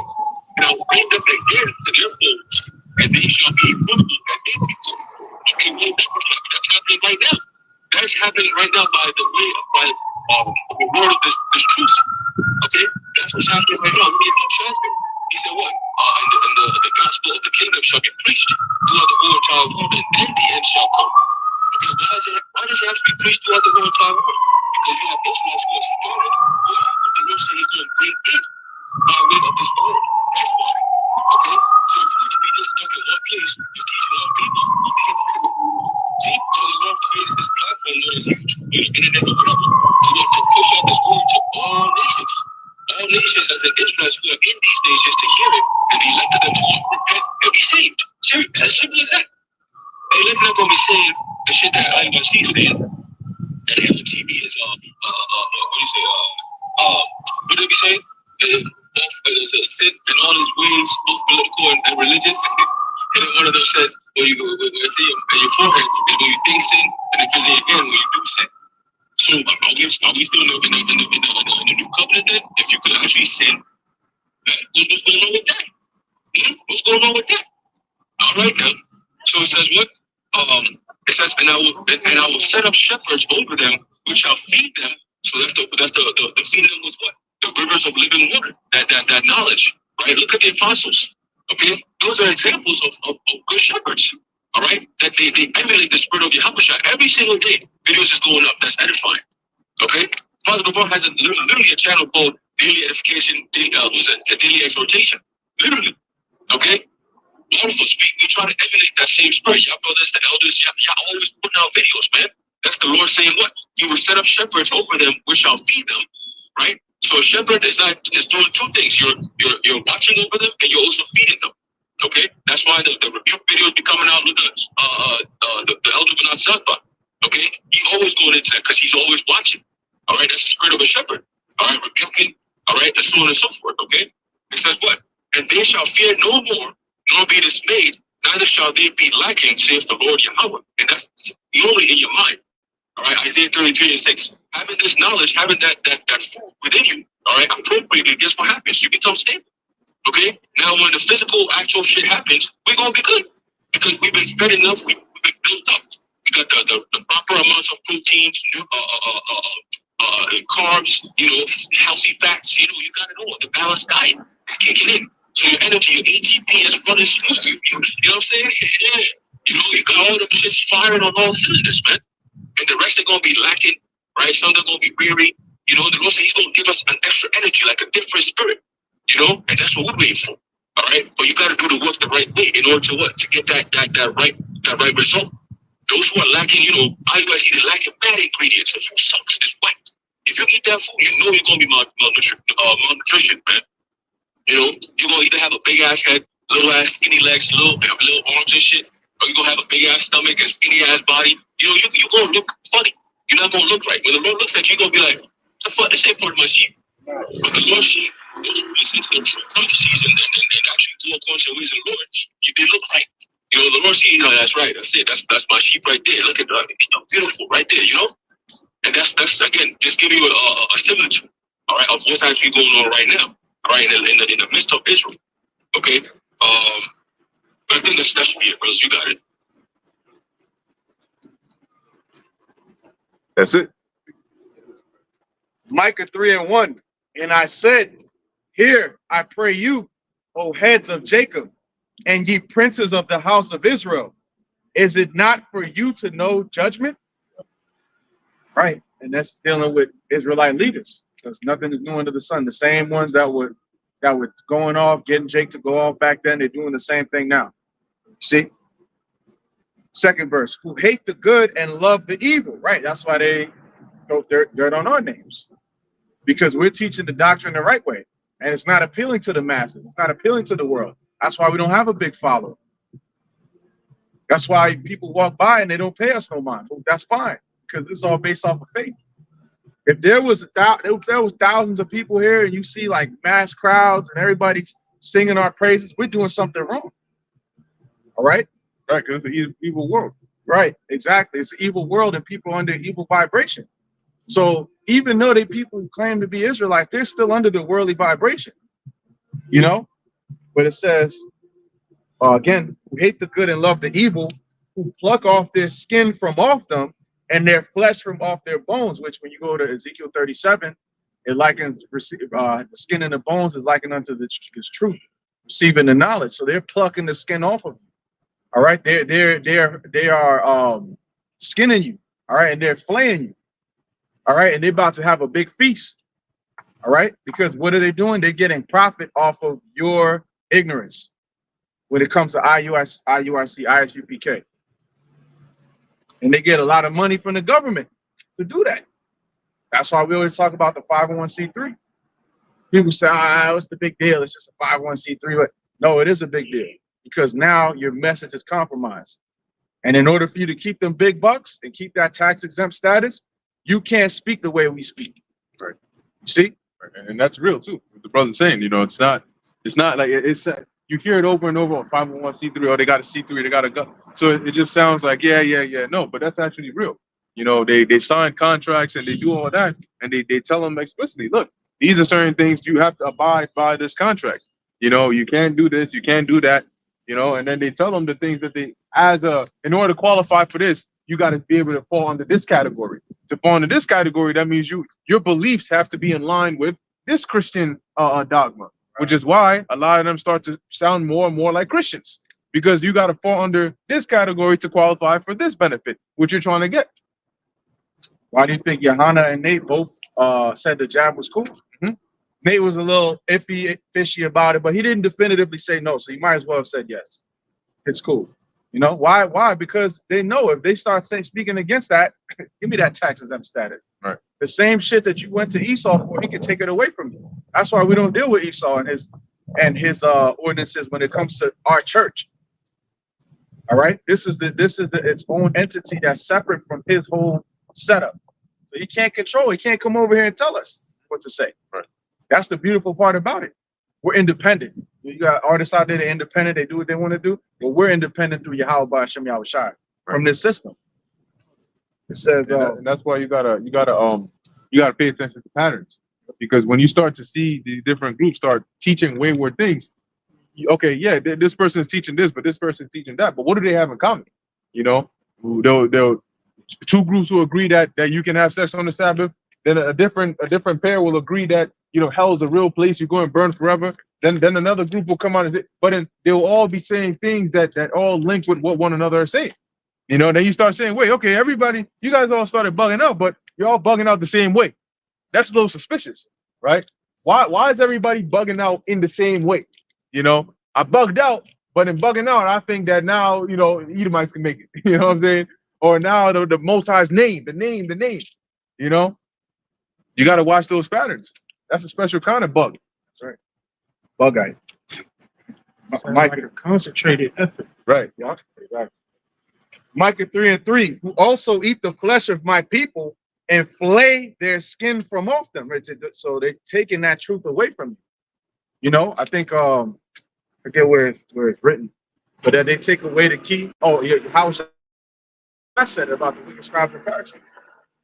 and I will bring them again to their folds, and they shall be fruitful and increase. Okay, well, that's happening right now. That's happening right now by the word of this truth. Okay, that's what's happening right now. He said what? And the gospel of the kingdom shall be preached throughout the whole entire world, and then the end shall come. Okay, why does it have to be preached throughout the whole entire world? Because you have Israelites who are slaughtered, who the Lord said He's going to bring in by way of this word. That's why. Okay, so if you were to be just stuck in one place, just teaching one people, you can't fit it. See, so the Lord created this platform known as YouTube, internet or whatever, to push out this word to all nations. All nations, as in Israelites who are in these nations, to hear it, and He elected them to repent and be saved. Serious, as simple as that. They elected them to be saved. The shit that I ain't gonna see saying. And LTV is what do you say? What did we say? There's a sin in all his ways, both political and religious. And then one of them says, when you see in your forehead is when you think sin, and if it's in your hand when you do sin. So are we still in the new covenant then? If you could actually sin, what's going on with that? What's going on with that? All right now. So it says what? It says, and I will set up shepherds over them, which shall feed them. So that's the feeding them with what? The rivers of living water. That knowledge. Right? Look at the apostles. Okay, those are examples of good shepherds. All right, that they emulate the spirit of Yahushua every single day. Videos is going up. That's edifying. Okay, Father Gabor has literally a channel called Daily Edification. Daily Exhortation. Literally. Okay. All of us, we try to emulate that same spirit. Y'all brothers, the elders, y'all always putting out videos, man. That's the Lord saying what? You will set up shepherds over them, which shall feed them, right? So a shepherd is doing two things. You're watching over them and you're also feeding them. Okay, that's why the rebuke videos be coming out with the elder Bernard Sudba. Okay, he always going into that because he's always watching. All right, that's the spirit of a shepherd. All right, rebuking. All right, and so on and so forth. Okay, it says what? And they shall fear no more, nor be dismayed, neither shall they be lacking, saith the Lord Yahweh. And that's only in your mind. All right, Isaiah 33:6. Having this knowledge, having that food within you, all right, appropriately, guess what happens? You become stable. Okay? Now, when the physical, actual shit happens, we're going to be good because we've been fed enough, we've been built up. We got the proper amounts of proteins, carbs, healthy fats, you got it all. The balanced diet is kicking in. So your energy, your ATP is running smooth. You know what I'm saying? Yeah. You got all the shits firing on all cylinders, man. And the rest are going to be lacking, right? Some are going to be weary. The Lord said He's going to give us an extra energy, like a different spirit. And that's what we're waiting for. All right, but you got to do the work the right way in order to what? To get that right result. Those who are lacking, IUIC, they're lacking bad ingredients. The food sucks. It's white. If you eat that food, you're going to be malnutrition, man. You're going to either have a big ass head, little ass skinny legs, little arms and shit, or you're going to have a big ass stomach and skinny ass body. You're going to look funny. You're not going to look right. When the Lord looks at you, you're going to be like, what the fuck? This ain't part of my sheep. But the Lord's sheep, those who listen to the true prophecies and actually do according to the ways of the Lord, they look right. The Lord sees, that's right. That's it. That's my sheep right there. Look at that. It's beautiful right there, And that's again, just give you a similitude, all right, of what's actually going on right now, all right, in the midst of Israel. Okay? I think that should be it, brothers. You got it. That's it. Micah 3:1. And I said, hear, I pray you, O heads of Jacob, and ye princes of the house of Israel. Is it not for you to know judgment? Right. And that's dealing with Israelite leaders, because nothing is new under the sun. The same ones that were going off, getting Jake to go off back then, they're doing the same thing now. See? Second verse, who hate the good and love the evil. Right. That's why they throw dirt on our names, because we're teaching the doctrine the right way, and it's not appealing to the masses. It's not appealing to the world. That's why we don't have a big following. That's why people walk by and they don't pay us no mind. That's fine, because it's all based off of faith. If there was thousands of people here and you see like mass crowds and everybody singing our praises, we're doing something wrong. All right? Right, because it's an evil world. Right, exactly. It's an evil world and people under evil vibration. So even though people who claim to be Israelites, they're still under the worldly vibration, But it says, again, who hate the good and love the evil, who pluck off their skin from off them and their flesh from off their bones, which when you go to Ezekiel 37, it likens the skin and the bones is likened unto this truth, receiving the knowledge. So they're plucking the skin off of you. All right, they are skinning you. All right, and they're flaying you. All right, and they're about to have a big feast. All right, because what are they doing? They're getting profit off of your ignorance when it comes to IUIC, ISUPK. And they get a lot of money from the government to do that. That's why we always talk about the 501c3. People say, what's the big deal? It's just a 501c3. But no, it is a big deal, because now your message is compromised. And in order for you to keep them big bucks and keep that tax exempt status, you can't speak the way we speak. Right. You see? And that's real too. What the brother's saying, it's not like it's you hear it over and over on 501c3, or they got a C3, they got a gun. So it just sounds like, yeah. No, but that's actually real. They sign contracts and they do all that, and they tell them explicitly, look, these are certain things you have to abide by this contract. You can't do this, you can't do that, and then they tell them the things that in order to qualify for this, you got to be able to fall under this category. To fall under this category, that means your beliefs have to be in line with this Christian dogma, which is why a lot of them start to sound more and more like Christians, because you got to fall under this category to qualify for this benefit, which you're trying to get. Why do you think Johanna and Nate both said the jab was cool? Mm-hmm. Nate was a little iffy, fishy about it, but he didn't definitively say no, so you might as well have said yes. It's cool. You know why? Why? Because they know if they start speaking against that, give me that tax exempt status. Right. The same shit that you went to Esau for, he can take it away from you. That's why we don't deal with Esau and his ordinances when it comes to our church. All right. This is its own entity that's separate from his whole setup. So he can't control. He can't come over here and tell us what to say. Right. That's the beautiful part about it. We're independent. You got artists out there, they're independent, they do what they want to do. But we're independent through Yahweh Hashem Yahushai from this system. It says And that's why you gotta pay attention to patterns, because when you start to see these different groups start teaching wayward things, okay, yeah, this person is teaching this, but this person is teaching that. But what do they have in common? You know, they'll two groups will agree that you can have sex on the Sabbath. Then a different pair will agree that, you know, hell is a real place, you're going to burn forever. Then another group will come out and say, but then they'll all be saying things that all link with what one another are saying. You know, then you start saying, wait, okay, everybody, you guys all started bugging out, but you're all bugging out the same way. That's a little suspicious, right? Why is everybody bugging out in the same way? You know, I bugged out, but in bugging out, I think that now, you know, Edomites can make it. You know what I'm saying? Or now the Most High's name, the name. You know, you got to watch those patterns. That's a special kind of bug. That's right. Bugite. Like a concentrated effort. Right. Yeah. Exactly. Micah 3:3, who also eat the flesh of my people and flay their skin from off them. So they're taking that truth away from you. You know, I think forget where it's written, but that they take away the key. Oh, yeah, how I said about the wicked scribes and Pharisees,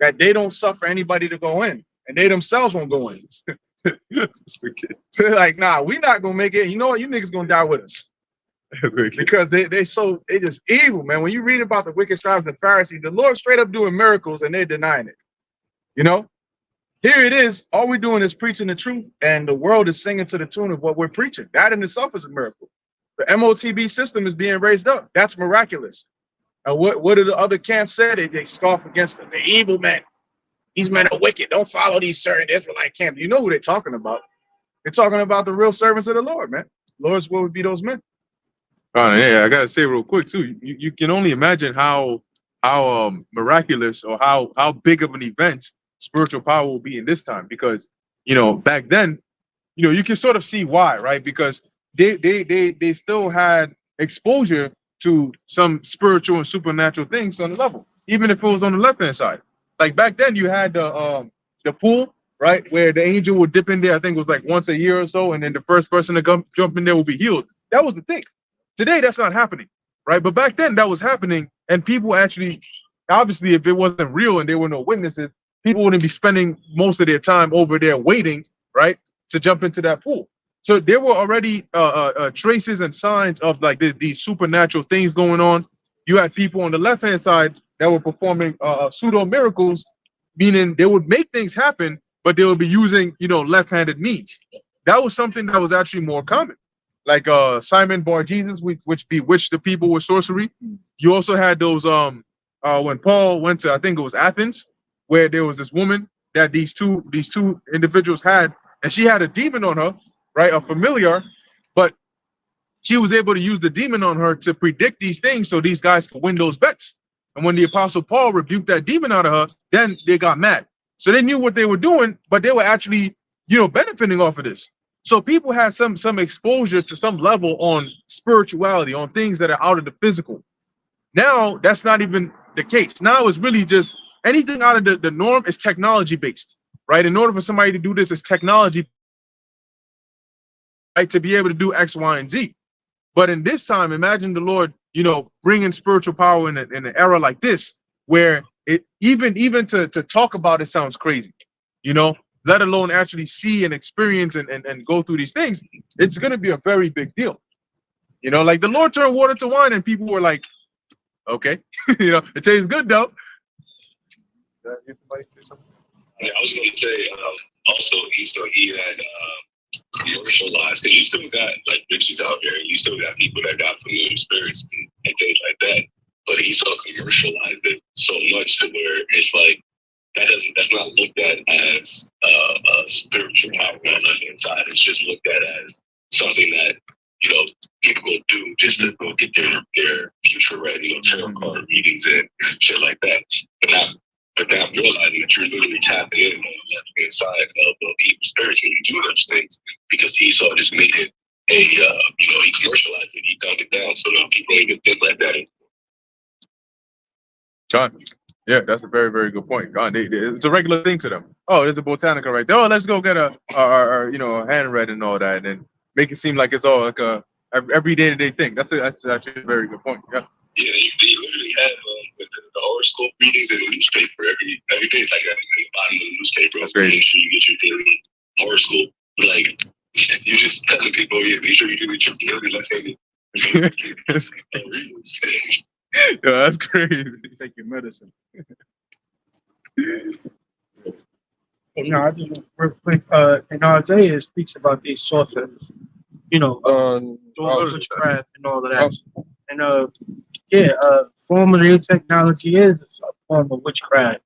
that they don't suffer anybody to go in, and they themselves won't go in. They're like, nah, we not gonna make it. You know what? You niggas gonna die with us. Because they just evil, man. When you read about the wicked scribes and Pharisees, the Lord straight up doing miracles and they're denying it. You know, here it is. All we're doing is preaching the truth, and the world is singing to the tune of what we're preaching. That in itself is a miracle. The MOTB system is being raised up. That's miraculous. And what do the other camps say? They scoff against them. The evil men. These men are wicked. Don't follow these certain Israelite camps. You know who they're talking about. They're talking about the real servants of the Lord, man. Lord's will would be those men. Yeah, I gotta say real quick too. You can only imagine how miraculous or how big of an event spiritual power will be in this time, because you know back then, you know, you can sort of see why, right? Because they still had exposure to some spiritual and supernatural things on the level, even if it was on the left hand side. Like back then, you had the pool, right, where the angel would dip in there. I think it was like once a year or so, and then the first person to jump in there will be healed. That was the thing. Today, that's not happening, right? But back then, that was happening, and people actually, obviously, if it wasn't real and there were no witnesses, people wouldn't be spending most of their time over there waiting, right, to jump into that pool. So there were already traces and signs of like these supernatural things going on. You had people on the left-hand side that were performing pseudo miracles, meaning they would make things happen, but they would be using, you know, left-handed means. That was something that was actually more common. Like Simon Bar-Jesus, which bewitched the people with sorcery. You also had those when Paul went to, I think it was Athens, where there was this woman that these two individuals had, and she had a demon on her, right, a familiar, but she was able to use the demon on her to predict these things so these guys could win those bets. And when the Apostle Paul rebuked that demon out of her, then they got mad. So they knew what they were doing, but they were actually, you know, benefiting off of this. So people had some exposure to some level on spirituality, on things that are out of the physical. Now, that's not even the case. Now it's really just anything out of the norm is technology based, right? In order for somebody to do this, it's technology, right, to be able to do X, Y, and Z. But in this time, imagine the Lord, you know, bringing spiritual power in an era like this, where it even to talk about it sounds crazy, you know, let alone actually see and experience and go through these things. It's going to be a very big deal. You know, like the Lord turned water to wine and people were like, okay, you know, it tastes good though. Yeah, I was going to say also, he had commercialized, because you still got like bitches out there, and you still got people that got familiar spirits and things like that. But he sort of commercialized it so much to where it's like that's not looked at as a spiritual power on the inside. It's just looked at as something that, you know, people go do just to go get their future ready, tarot card readings and shit like that. But not realizing that you're literally tapping in on the left hand side of the evil spirit when you do those things, because Esau just made it he commercialized it, he dumbed it down, so now people don't even think like that. John, yeah, that's a very, very good point. God, it's a regular thing to them. Oh, there's a botanica right there. Oh, let's go get a hand read and all that, and then make it seem like it's all like a every day-to-day thing. That's actually a very good point. Yeah. Yeah, they literally have the horoscope readings in the newspaper every day. It's like at the bottom of the newspaper. That's great. Make sure you get your daily horoscope. Like you're just telling people, yeah, make sure you get your daily left-handed. Yeah, that's crazy. Take your medicine. I just real quick. In Isaiah it speaks about these sorcerers, doing witchcraft and all of that. And form of their technology is a form of witchcraft.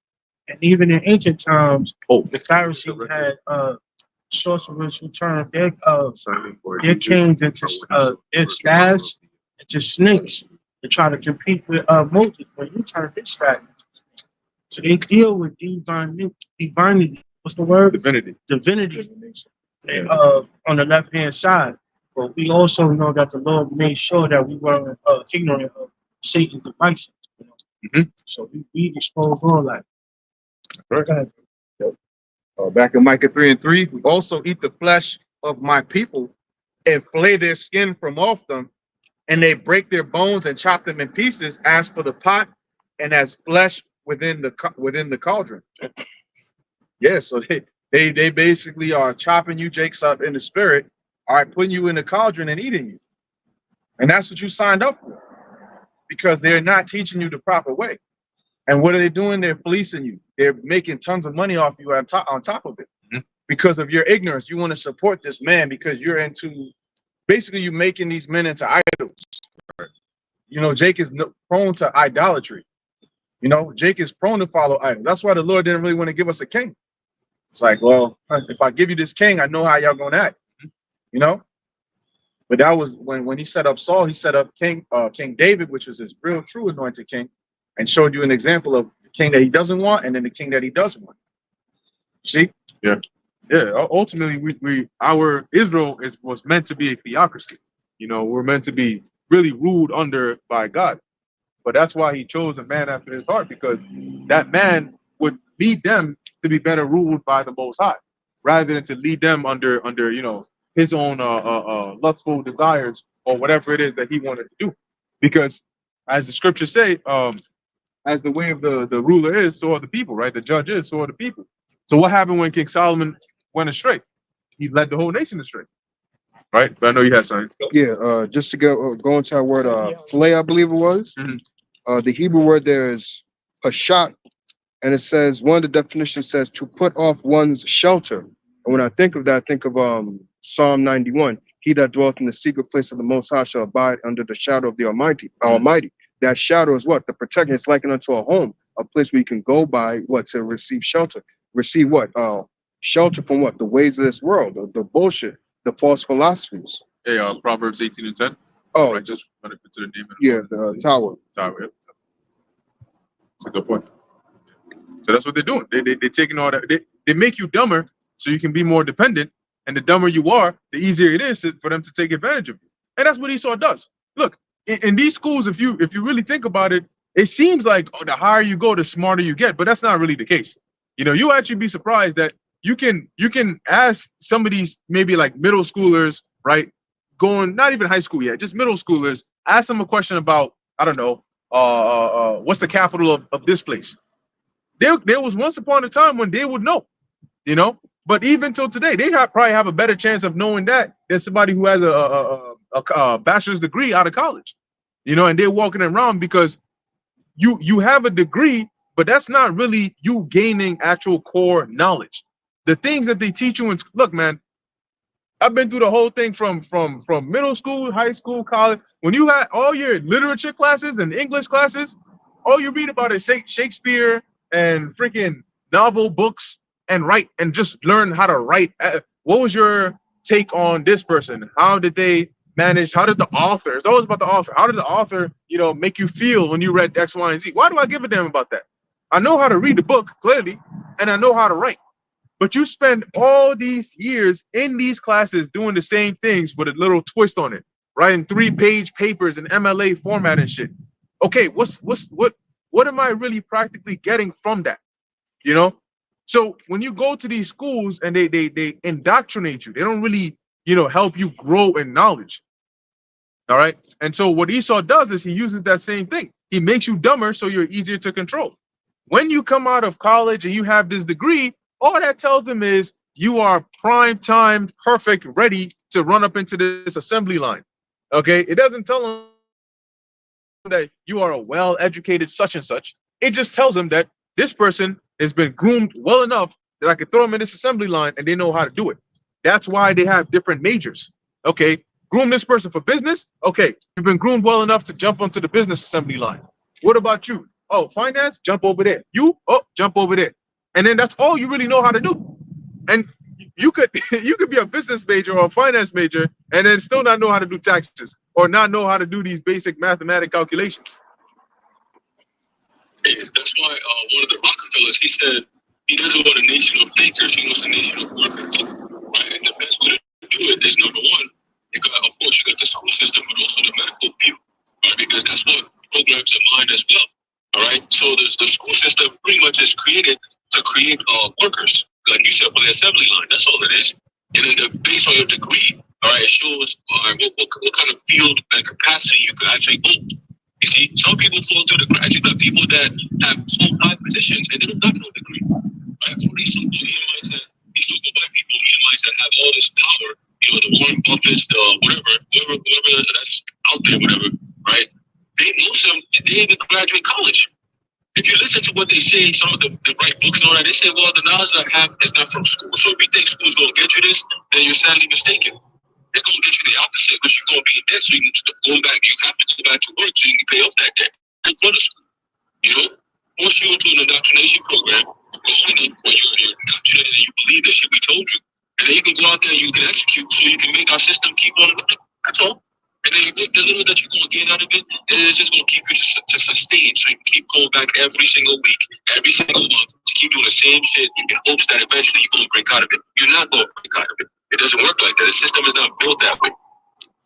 And even in ancient times, the Pharisees had sorcerers who turned their kings into their staffs into snakes to try to compete with Moses when he turned his staff. So they deal with divinity. What's the word? Divinity. On the left hand side. But we also know that the Lord made sure that we weren't ignorant of Satan's devices. So we expose all that. Right. Go ahead. Back in Micah 3:3, we also eat the flesh of my people and flay their skin from off them, and they break their bones and chop them in pieces as for the pot and as flesh within the cauldron. Yeah, so they basically are chopping you, Jakes, up in the spirit, all right, putting you in the cauldron and eating you. And that's what you signed up for, because they're not teaching you the proper way. And what are they doing? They're fleecing you. They're making tons of money off you on top of it. Because of your ignorance. You want to support this man because you're into, basically you making these men into idols. Jake is prone to idolatry. Jake is prone to follow idols. That's why the Lord didn't really want to give us a king. It's like, well, if I give you this king, I know how y'all gonna act. But that was when he set up Saul, he set up King David, which was his real true anointed king, and showed you an example of the king that he doesn't want and then the king that he does want. See? Yeah. Ultimately, our Israel was meant to be a theocracy. We're meant to be really ruled under by God. But that's why he chose a man after his heart, because that man would lead them to be better ruled by the Most High, rather than to lead them under his own lustful desires or whatever it is that he wanted to do. Because as the scriptures say, as the way of the ruler is, so are the people, right? The judge is, so are the people. So what happened when King Solomon went astray? He led the whole nation astray, right? But I know you had something. Yeah, just to go into that word, flay, I believe it was. The Hebrew word there is hashat, and it says, one of the definitions says to put off one's shelter. And when I think of that, I think of Psalm 91. He that dwelt in the secret place of the Most High shall abide under the shadow of the Almighty. That shadow is what? The protection. It's likened unto a home, a place where you can go by to receive shelter. Receive what? Shelter from what? The ways of this world, the bullshit, the false philosophies. Hey, Proverbs 18:10. Oh, right, just want to put to the name of the tower. Tower. Yep. That's a good point. So that's what they're doing. They're taking all that. They make you dumber so you can be more dependent. And the dumber you are, the easier it is for them to take advantage of you. And that's what Esau does. Look, in these schools, if you really think about it, it seems like the higher you go, the smarter you get. But that's not really the case. You actually be surprised that you can ask some of these maybe like middle schoolers, right? Going not even high school yet, just middle schoolers, ask them a question about, I don't know, what's the capital of this place? There was once upon a time when they would know, but even till today, they probably have a better chance of knowing that than somebody who has a bachelor's degree out of college, and they're walking around because you have a degree, but that's not really you gaining actual core knowledge. The things that they teach you look, man, I've been through the whole thing from middle school, high school, college. When you had all your literature classes and English classes, all you read about is Shakespeare and freaking novel books and write and just learn how to write. What was your take on this person? How did they manage? How did the author? It's always about the author. How did the author, make you feel when you read X, Y, and Z? Why do I give a damn about that? I know how to read the book clearly, and I know how to write. But you spend all these years in these classes doing the same things with a little twist on it, writing 3-page papers in MLA format and shit. Okay, what am I really practically getting from that? So when you go to these schools and they indoctrinate you, they don't really, help you grow in knowledge. All right. And so what Esau does is he uses that same thing. He makes you dumber so you're easier to control. When you come out of college and you have this degree, all that tells them is you are prime time, perfect, ready to run up into this assembly line. Okay. It doesn't tell them that you are a well-educated such and such. It just tells them that this person has been groomed well enough that I could throw them in this assembly line and they know how to do it. That's why they have different majors. Okay. Groom this person for business. Okay. You've been groomed well enough to jump onto the business assembly line. What about you? Oh, finance, jump over there. You, jump over there. And then that's all you really know how to do. And you could be a business major or a finance major and then still not know how to do taxes or not know how to do these basic mathematical calculations. That's why one of the Rockefellers, he said he doesn't want a nation of thinkers, he wants a nation of workers. Right? And the best way to do it is, number one, of course, you got the school system, but also the medical field, right? Because that's what programs the mind as well. All right. So the school system pretty much is created to create workers, like you said, for the assembly line. That's all it is. And then based on your degree, all right, it shows what kind of field and capacity you can actually hold. You see, some people fall through the cracks. You got people that have so high positions and they don't got no degree. Right? So these so-called white people, Edomites that have all this power, the Warren Buffetts, the whoever that's out there, whatever, right? Most of them, they even graduate college. If you listen to what they say, some of the right books and all that, they say, well, the knowledge that I have is not from school. So if you think school's going to get you this, then you're sadly mistaken. It's going to get you the opposite, but you're going to be in debt, so you can go back. You have to go back to work so you can pay off that debt. In front of school, force you into an indoctrination program, when you're indoctrinated and you believe that shit we told you, and then you can go out there and you can execute, so you can make our system keep on running. That's all. And then the little that you're going to get out of it, it's just going to keep you to sustain, so you can keep going back every single week, every single month, to keep doing the same shit in hopes that eventually you're going to break out of it. You're not going to break out of it. It doesn't work like that. The system is not built that way,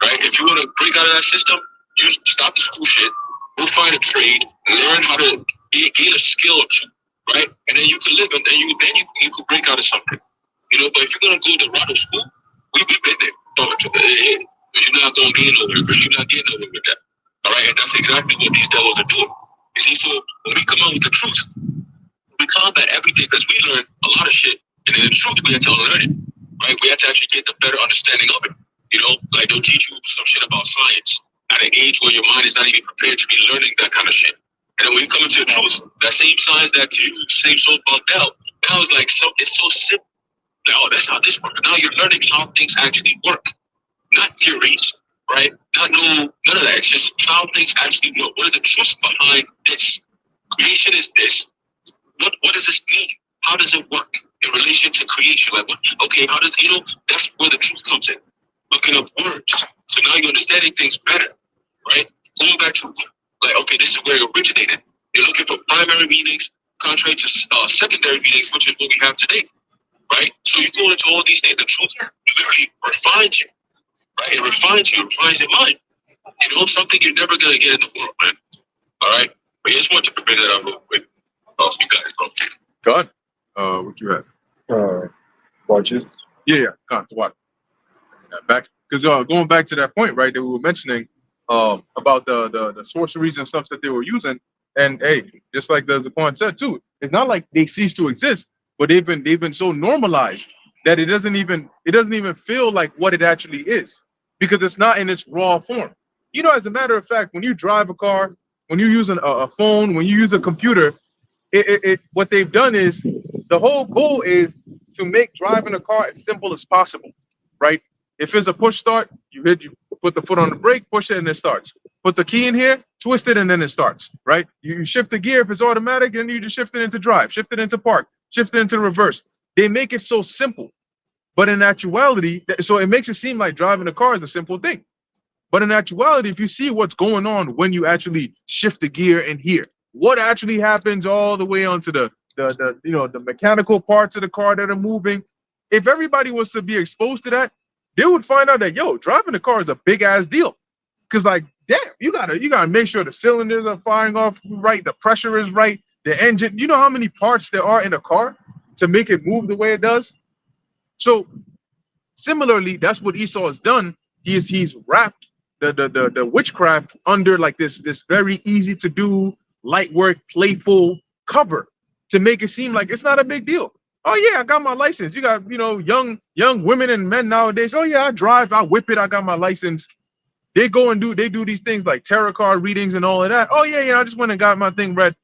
right? If you want to break out of that system, you stop the school shit, go find a trade, learn how to gain a skill or two, right? And then you can live, and then you can break out of something, But if you're gonna go the route of school, we've been there. You're not gonna gain nowhere. You're not getting nowhere with that, all right? And that's exactly what these devils are doing. You see, so when we come out with the truth, we combat everything because we learn a lot of shit, and in the truth, we have to learn it. Right? We have to actually get the better understanding of it. Like they'll teach you some shit about science at an age where your mind is not even prepared to be learning that kind of shit. And then when you come into the truth, that same science that you seem so bugged out, now it's like it's so simple. Like, oh, that's how this works. Now you're learning how things actually work. Not theories, right? None of that. It's just how things actually work. What is the truth behind this? Creation is this. What does this mean? How does it work in relation to creation? Like, okay, how does, that's where the truth comes in. Looking up words. So now you're understanding things better, right? Going back to, like, okay, this is where it originated. You're looking for primary meanings, contrary to secondary meanings, which is what we have today, right? So you go into all these things. The truth literally refines you, right? It refines you, refines your mind. Something you're never going to get in the world, man. All right? But I just want to bring that up real quick. Oh, you got it, bro. God, what you have? Watches. Yeah, God, what? Back, because going back to that point, right, that we were mentioning about the sorceries and stuff that they were using, and hey, just like the Zaquan said too, it's not like they cease to exist, but they've been so normalized that it doesn't even feel like what it actually is, because it's not in its raw form. As a matter of fact, when you drive a car, when you're using a phone, when you use a computer, what they've done is the whole goal is to make driving a car as simple as possible, right? If it's a push start, you put the foot on the brake, push it, and it starts. Put the key in here, twist it, and then it starts, right? You shift the gear if it's automatic, and you just shift it into drive, shift it into park, shift it into reverse. They make it so simple, but in actuality, so it makes it seem like driving a car is a simple thing. But in actuality, if you see what's going on when you actually shift the gear in here, what actually happens all the way onto the the mechanical parts of the car that are moving, if everybody was to be exposed to that, they would find out that driving the car is a big ass deal. Cause like, damn, you gotta make sure the cylinders are firing off right, the pressure is right, the engine. You know how many parts there are in a car to make it move the way it does? So similarly, that's what Esau has done. He's wrapped the witchcraft under like this very easy to do, light work, playful cover to make it seem like it's not a big deal. Oh yeah, I got my license. You got young women and men nowadays. Oh yeah, I drive, I whip it, I got my license. They go and do these things like tarot card readings and all of that. Oh yeah, I just went and got my thing read.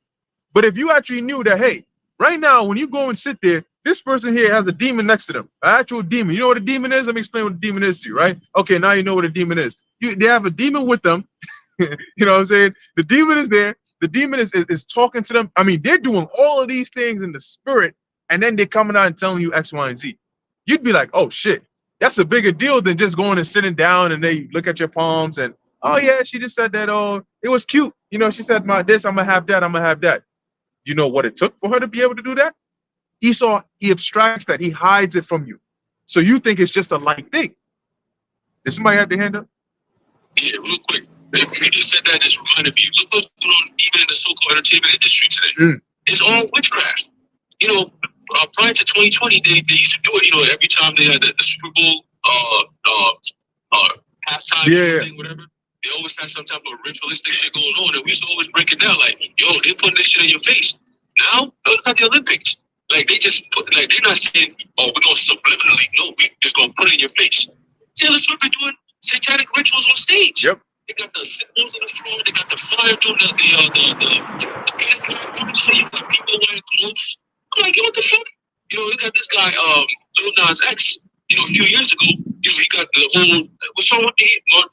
But if you actually knew that, hey, right now when you go and sit there, this person here has a demon next to them, an actual demon. You know what a demon is? Let me explain what a demon is to you, right? Okay, now you know what a demon is. They have a demon with them. You know what I'm saying? The demon is there. The demon is talking to them. I mean, they're doing all of these things in the spirit, and then they're coming out and telling you X, Y, and Z. You'd be like, oh shit, that's a bigger deal than just going and sitting down and they look at your palms and, oh yeah, she just said that. Oh, it was cute. She said my this, I'm gonna have that, I'm gonna have that. You know what it took for her to be able to do that? Esau, he abstracts that, he hides it from you. So you think it's just a light thing. Did somebody have their hand up? Yeah, real quick. You just said that, just reminded me. Look what's going on even in the so-called entertainment industry today. It's all witchcraft. Prior to 2020, they used to do it. Every time they had the Super Bowl halftime thing, whatever. They always had some type of ritualistic shit going on, and we used to always break it down like, they putting this shit in your face. Now look at the Olympics. Like they just put, like they're not saying, oh, we're gonna subliminally. No, we just gonna put it in your face. Taylor Swift been doing satanic rituals on stage. Yep. They got the symbols on the floor. They got the fire doing the you got people wearing clothes. I'm like, what the fuck? You got this guy, Lil Nas X. A few years ago, he got the whole what song with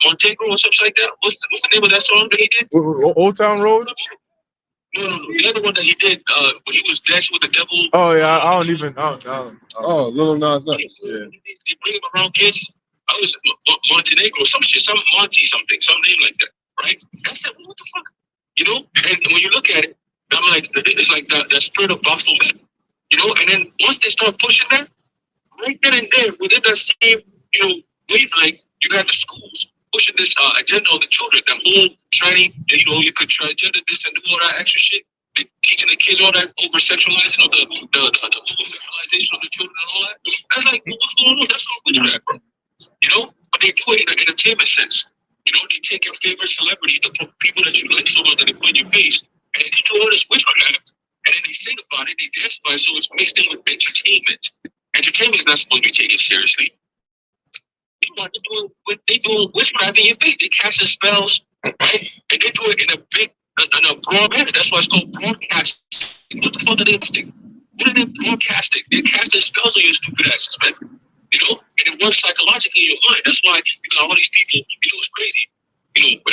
Montego or something like that. What's the name of that song that he did? Old Town Road. No. The other one that he did, when he was dancing with the devil. Oh yeah, I don't even. Oh, Lil Nas X. Yeah. They bring him around kids. I was Montenegro, some shit, some Monty something, some name like that, right? I said, what the fuck? And when you look at it, I'm like, it's like that spirit of Baphomet, and then once they start pushing that, right then and there, within that same, wavelength, you got the schools pushing this agenda on the children, the whole trying, you could try agenda this and do all that extra shit, they teaching the kids all that over-sexualizing of the over-sexualization of the children and all that. That's like, what's going on? That's all witchcraft, bro. But they do it in an entertainment sense. They take your favorite celebrity, the people that you like so much that they put in your face, and they do all this witchcraft, and then they sing about it, they dance about it, so it's mixed in with entertainment. Entertainment is not supposed to be taken seriously. They doing witchcraft in your face. They casting spells, right? And they do it in a broad manner. That's why it's called broadcasting. What the fuck are they doing? What are they broadcasting? They're casting spells on your stupid asses, man. And it works psychologically in your mind. That's why you got all these people. It's crazy.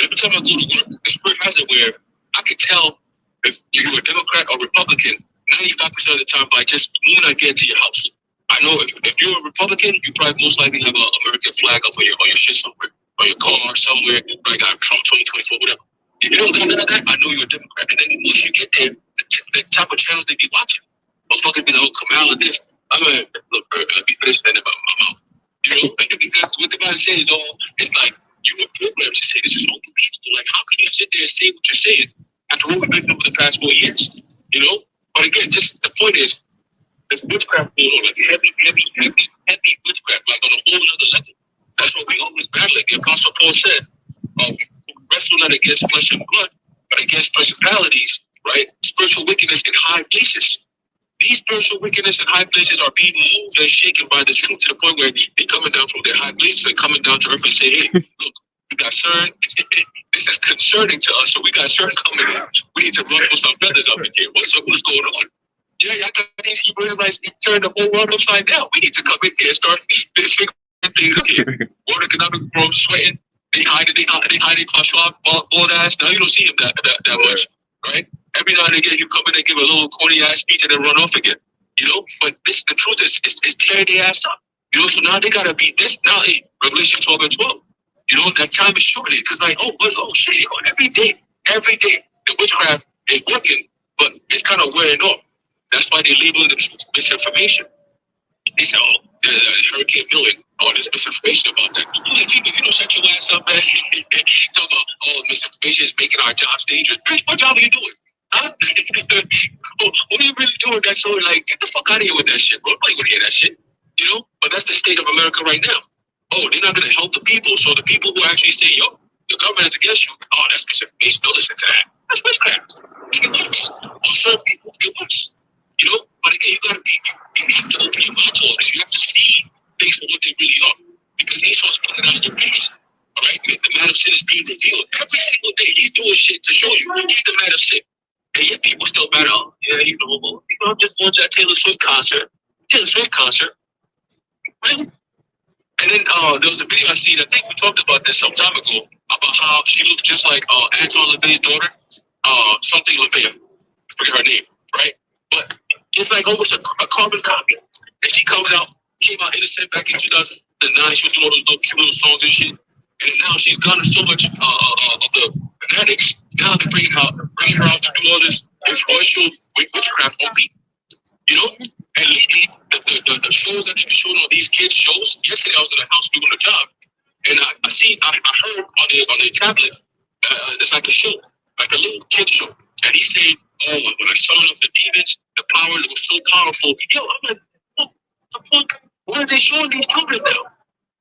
Every time I go to work, the spirit has it where I can tell if you're a Democrat or Republican 95% of the time by just the moment I get to your house. I know if you're a Republican, you probably most likely have an American flag up on your shit somewhere, on your car somewhere. Like Trump 2024, whatever. If you don't got none of that, I know you're a Democrat. And then once you get there, the type of channels they be watching, motherfuckers be like, oh, Kamala this. I'm gonna look, be listening about my mouth. Because what the guy says is all, it's like, you were programmed to say this is unbelievable. Like, how can you sit there and say what you're saying after what we've been through for the past 4 years? But again, just the point is, there's witchcraft going on, like heavy witchcraft, like on a whole other level. That's what we always battle against. Apostle Paul said, we wrestle not against flesh and blood, but against principalities, right? Spiritual wickedness in high places. These spiritual wickedness in high places are being moved and shaken by the truth to the point where they're coming down from their high places and coming down to earth and say, hey, look, we got CERN. This is concerning to us, so we got CERN coming in. We need to ruffle some feathers up in here. What's going on? Yeah, I got these Hebrew Israelites turn the whole world upside down. We need to come in here and start finishing things up here. World Economic Forum sweating. They hide it, Klaus Schwab, bald ass. Now you don't see him that much, right? Every now and again, you come in and give a little corny ass speech and then run off again, But the truth is tearing their ass up, So now they gotta be this. Now, hey, Revelation 12 and 12. You know, that time is shorted because like, oh shit, you know, every day, the witchcraft is working, but it's kind of wearing off. That's why they label it misinformation. They say, oh, Hurricane Milton, oh, there's misinformation about that. I'm like, people, you don't shut your ass up, man. Talk about, oh, misinformation is making our jobs dangerous. Bitch, what job are you doing? Huh? What are you really doing? That's so like, get the fuck out of here with that shit, bro. Nobody gonna hear that shit. You know? But that's the state of America right now. Oh, they're not gonna help the people. So the people who actually say, yo, the government is against you. Oh, that's misinformation. Don't listen to that. That's witchcraft. It works. On certain people, it works. You know, but again, you have to open your mouth to all this. You have to see things for what they really are. Because Esau's putting it out of your face. All right? The man of sin is being revealed. Every single day, he's doing shit to show you he's the man of sin. And yet people still battle. Yeah, you know, I'm just going to that Taylor Swift concert. Right? And then there was a video I seen, I think we talked about this some time ago, about how she looks just like Anton LaVey's daughter, something LaVey, I forget her name, right? But it's like almost a carbon copy. And she came out innocent back in 2009. She was doing all those cute little songs and shit. And now she's gotten so much of the fanatics. Now they're bringing her out to do all this influential witchcraft on people. You know? And lately, the shows that they've been showing on these kids' shows. Yesterday, I was in the house doing a job, and I heard on the tablet, it's like a show, like a little kid show, and he said, "Oh, when I saw off the demons, the power was so powerful." Yo, I'm like, what the fuck? Why are they showing these children now?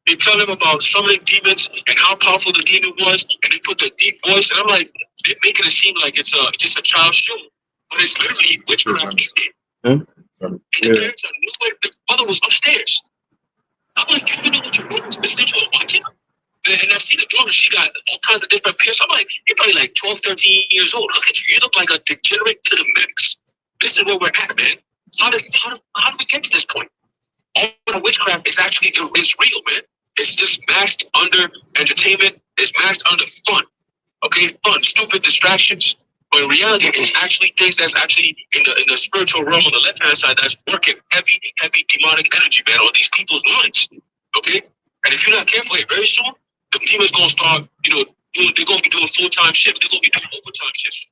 They tell them about summoning demons and how powerful the demon was, and they put the deep voice, and I'm like, they're making it seem like it's just a child's show, but it's literally witchcraft. And the parents knew it. The mother was upstairs. I'm like, you know what you're doing? Essentially watching. And I see the daughter, she got all kinds of different piercings. I'm like, you're probably like 12, 13 years old. Look at you. You look like a degenerate to the max. This is where we're at, man. How do we get to this point? All the witchcraft is actually it's real, man. It's just masked under entertainment. It's masked under fun. Okay, fun, stupid distractions. But in reality, it's actually things that's actually in the spiritual realm on the left-hand side that's working heavy demonic energy, man, on these people's minds. Okay? And if you're not careful, very soon, the demons gonna start, you know, they're gonna be doing full-time shifts. They're gonna be doing overtime shifts.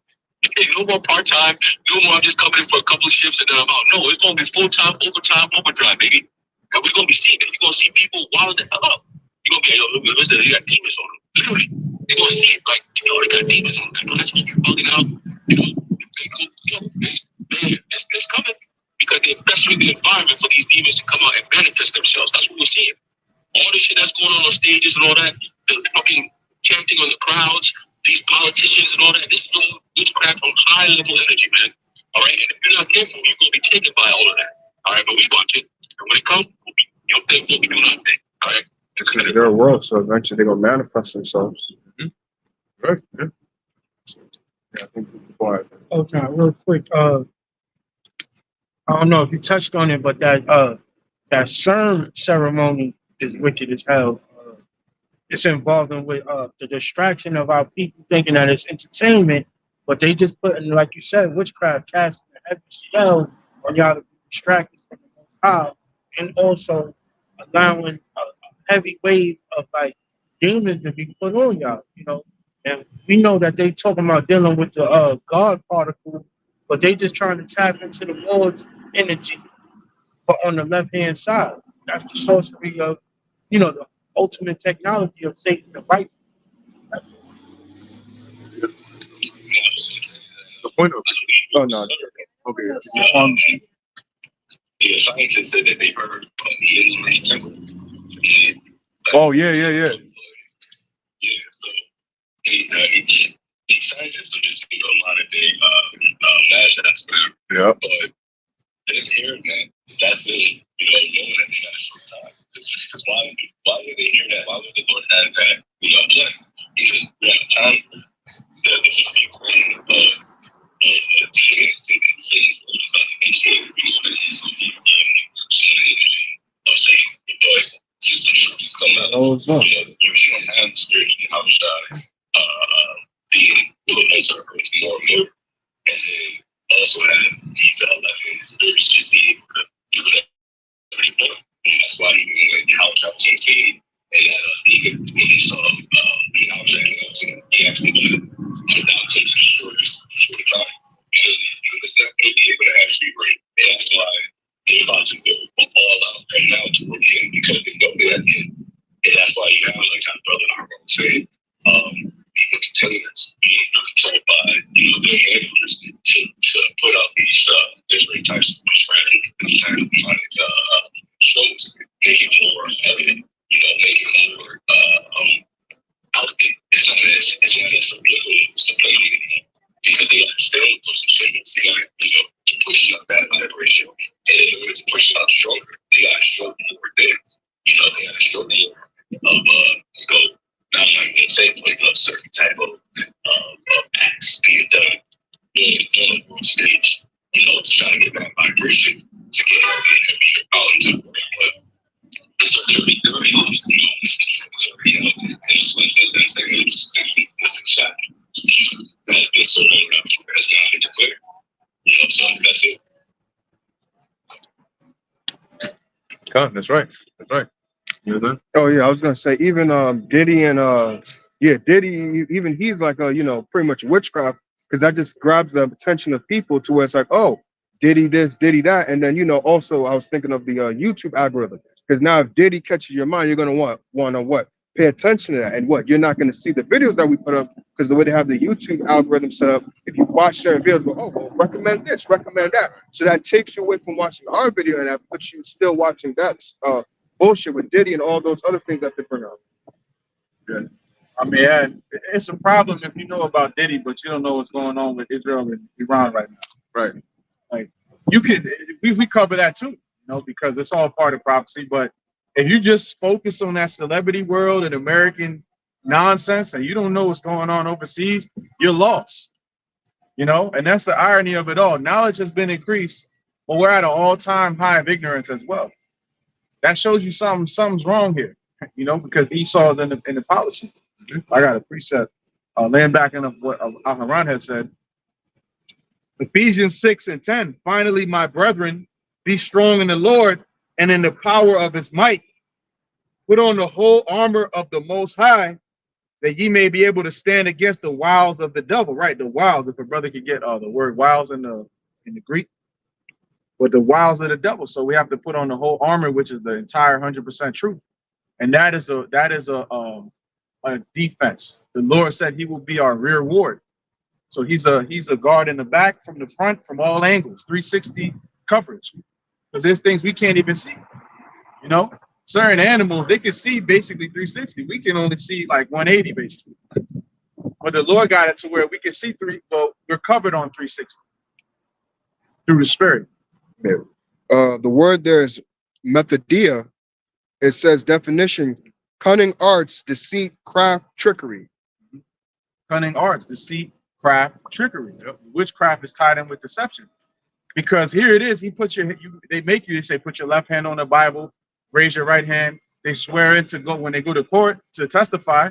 Okay, no more part-time, no more I'm just coming in for a couple of shifts and then I'm out. No, it's gonna be full-time, overtime, overdrive, baby. And we're gonna be seeing it. You're gonna see people wilding the hell up. You're gonna be like, yo, listen, they got demons on them. Literally. They're gonna see it like, you know, they got demons on them. That's gonna be bugging out. You know, it's coming because they're pressuring the environment for these demons to come out and manifest themselves. That's what we're seeing. All the shit that's going on stages and all that, the fucking chanting on the crowds, these politicians and all that, this is all witchcraft on high level energy, man. All right, and if you're not careful, you're gonna be taken by all of that. All right, but we watch it, and when it comes, we'll be doing our thing. All right. It's their world, so eventually they're gonna manifest themselves. Right. Yeah. Yeah, I think before Oh, John, real quick. I don't know if you touched on it, but that CERN ceremony is wicked as hell. It's involving with the distraction of our people thinking that it's entertainment, but they just put in, like you said, witchcraft, casting a heavy spell on y'all to be distracted from the Most High, and also allowing a heavy wave of like demons to be put on y'all, you know. And we know that they talking about dealing with the God particle, but they just trying to tap into the Lord's energy, but on the left-hand side. That's the sorcery of, you know, the ultimate technology of Satan, the right. The point of oh no, okay. Yeah, scientists said that they heard the alien temple. Oh yeah. Yeah, so he scientists are just a lot of day magic expert. Yeah. But just hearing that, that's it. You know, knowing that they got a short time. Because why would they hear that? Why would the Lord have that? You know, just because we have time for the Ukraine of demons and Satan, who is about to be changed. We know that he's going to be of Satan. But he's coming out. You know, you don't have the spirit in how we die. Being influenced or hurts more and more. And then also have these 11 spirits just be able to do whatever they want. And that's why even when Hal Kelson came and even when they saw actually going to take some short time because he's not going to be able to actually break. And that's why they're about to go all out right now to work in because they know they're at the end. And that's why you have, like our brother Narco said, people containers being controlled by, their handlers to put out these different types of traffic shows, make it more evident, make it more out there. It's not as subliminal because they understand those things. They got to push up that vibration. And in order to push it out stronger, they got to show more things. They got to show more of not like they say, like a certain type of acts being done on the stage, to try to get that vibration to get out of it's a very honest, and that's what I said, that's a shot. That's been so long enough, that's not to declare. So that's it. That's right. That's right. Oh yeah, I was gonna say even Diddy and Diddy, even he's like pretty much witchcraft because that just grabs the attention of people to where it's like, oh, Diddy this, Diddy that, and then also I was thinking of the YouTube algorithm because now if Diddy catches your mind, you're gonna want to what? Pay attention to that, and what? You're not gonna see the videos that we put up because the way they have the YouTube algorithm set up, if you watch certain videos, well, recommend this, recommend that, so that takes you away from watching our video, and that puts you still watching that bullshit with Diddy and all those other things that they bring up. Yeah. I mean, it's a problem if you know about Diddy, but you don't know what's going on with Israel and Iran right now. Right. Like we cover that too, because it's all part of prophecy. But if you just focus on that celebrity world and American nonsense and you don't know what's going on overseas, you're lost. And that's the irony of it all. Knowledge has been increased, but we're at an all-time high of ignorance as well. That shows you something's wrong here, because Esau is in the policy. I got a precept laying back in what Al-Haran had said. Ephesians 6:10. Finally, my brethren, be strong in the Lord and in the power of his might. Put on the whole armor of the Most High, that ye may be able to stand against the wiles of the devil. Right, the wiles. If a brother could get the word wiles in the Greek. But the wiles of the devil. So we have to put on the whole armor, which is the entire 100% truth, and that is a defense. The Lord said He will be our rear ward. So He's a guard in the back, from the front, from all angles, 360 coverage. Because there's things we can't even see. Certain animals they can see basically 360. We can only see like 180 basically. But the Lord got it to where we can see we're covered on 360 through the Spirit. The word there is methodia. It says definition: cunning arts, deceit, craft, trickery. Cunning arts, deceit, craft, trickery. Witchcraft is tied in with deception, because here it is. He puts they say put your left hand on the Bible, raise your right hand. They swear it to go when they go to court to testify.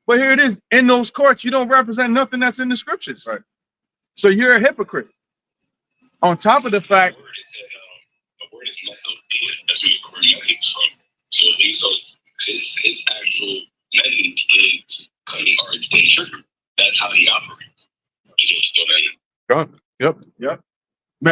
But here it is, in those courts, you don't represent nothing that's in the scriptures. Right. So you're a hypocrite. On top of the fact, the word is methodia. That's where the word comes from. So these are his actual methods is cunning arts and trickery. That's how he operates. Yep.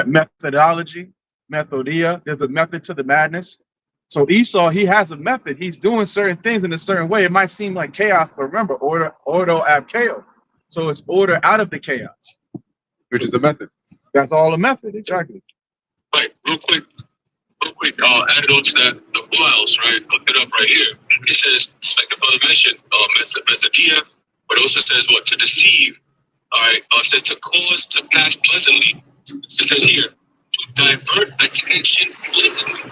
Methodology, methodia. There's a method to the madness. So Esau, he has a method. He's doing certain things in a certain way. It might seem like chaos, but remember, ordo ab chaos. So it's order out of the chaos, Which is a method. That's all a method, exactly. Right, real quick, add on to that, the wiles, right? Look it up right here. It says, like the brother mentioned, methodia, but it also says what? To deceive. All right, it says to cause to pass pleasantly. It says here, to divert attention pleasantly.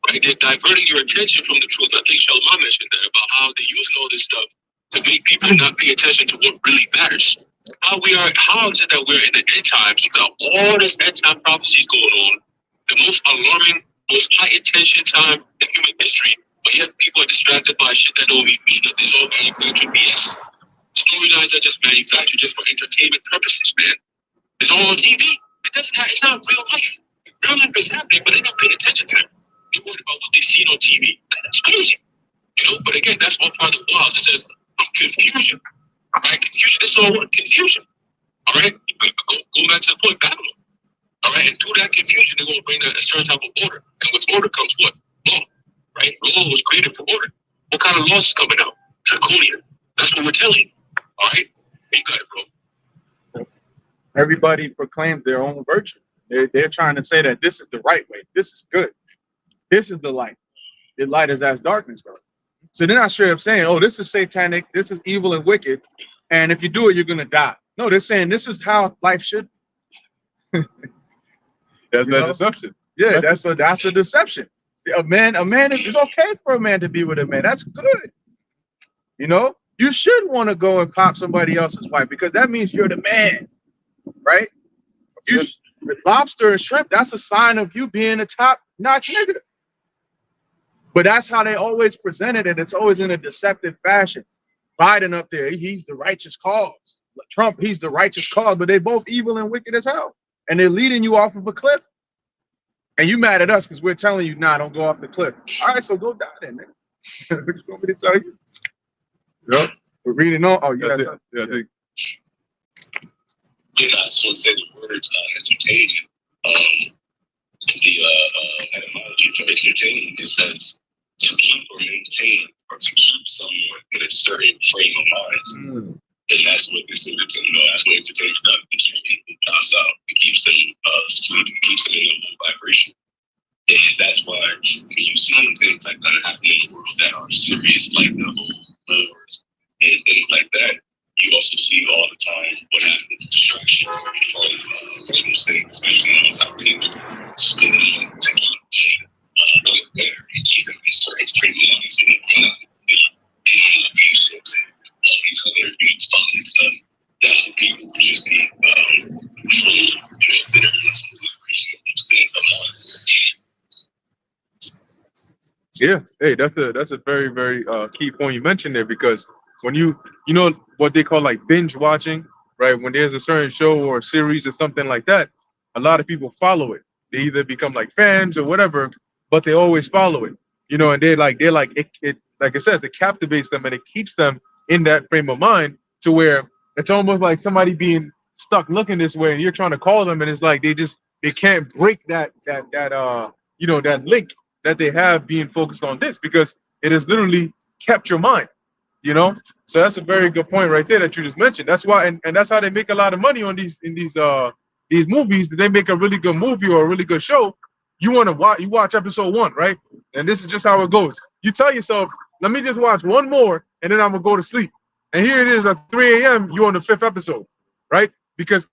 Right, they're diverting your attention from the truth. I think Shalom mentioned that about how they're using all this stuff to make people not pay attention to what really matters. How is it that we're in the end times? You got all this end time prophecies going on, the most alarming, most high intention time in human history, but yet people are distracted by shit that don't even mean nothing. It's all manufactured BS. Storylines that just manufactured just for entertainment purposes, man. It's all on TV. It's not real life. Real life is happening, but they're not paying attention to it. They're worried about what they see on TV. That's crazy. You know, but again, that's what part of the laws. It says confusion. All right, confusion. This is all what confusion. All right, go back to the point, Babylon. All right, and through that confusion, they're going to bring a certain type of order. And with order comes what? Law. Right? Law was created for order. What kind of laws is coming out? Draconian. That's what we're telling you. All right, you got it, bro. Everybody proclaims their own virtue. They're trying to say that this is the right way. This is good. This is the light. The light is as darkness, bro. So they're not straight up saying, oh, this is satanic, this is evil and wicked, and if you do it, you're gonna die. No, they're saying this is how life should be. That's You that know? deception. Yeah, that's a deception. A man it's okay for a man to be with a man. That's good. You know, you should want to go and pop somebody else's wife because that means you're the man, right? With lobster and shrimp, that's a sign of you being a top-notch nigga. But that's how they always present it, and it's always in a deceptive fashion. Biden up there, he's the righteous cause. Trump, he's the righteous cause, but they both evil and wicked as hell. And they're leading you off of a cliff. And you mad at us because we're telling you, nah, don't go off the cliff. All right, so go die then, man. What you want me to tell you? Yep. We're reading on. Oh, Yeah, yeah. yeah, they, Yeah, I just want to say the words entertaining. The etymology of entertaining is that it's to keep or maintain or to keep someone in a certain frame of mind. And that's what this is. You know, that's what entertainment does. It keeps people pass out. It keeps them asleep. It keeps them in a low vibration. And that's why when you see things like that happen in the world that are serious, like the whole wars and things like that, you also see all the time what happens, distractions from those things, especially on South people spending to keep really better and keeping these certain criminals and abuses and all these other things, fucking stuff. That's what people just be yeah. Hey, that's a very, very key point you mentioned there, because when you know what they call like binge watching, right? When there's a certain show or series or something like that, a lot of people follow it. They either become like fans or whatever, but they always follow it, you know, and they're like it like it says, it captivates them and it keeps them in that frame of mind to where it's almost like somebody being stuck looking this way and you're trying to call them and it's like they can't break that you know, that link that they have being focused on this, because it has literally kept your mind, you know. So that's a very good point right there that you just mentioned. That's why, and that's how they make a lot of money on these movies. They make a really good movie or a really good show. You watch episode 1, right? And this is just how it goes. You tell yourself, let me just watch one more and then I'm gonna go to sleep. And here it is at 3 a.m. you're on the 5th episode, right? Because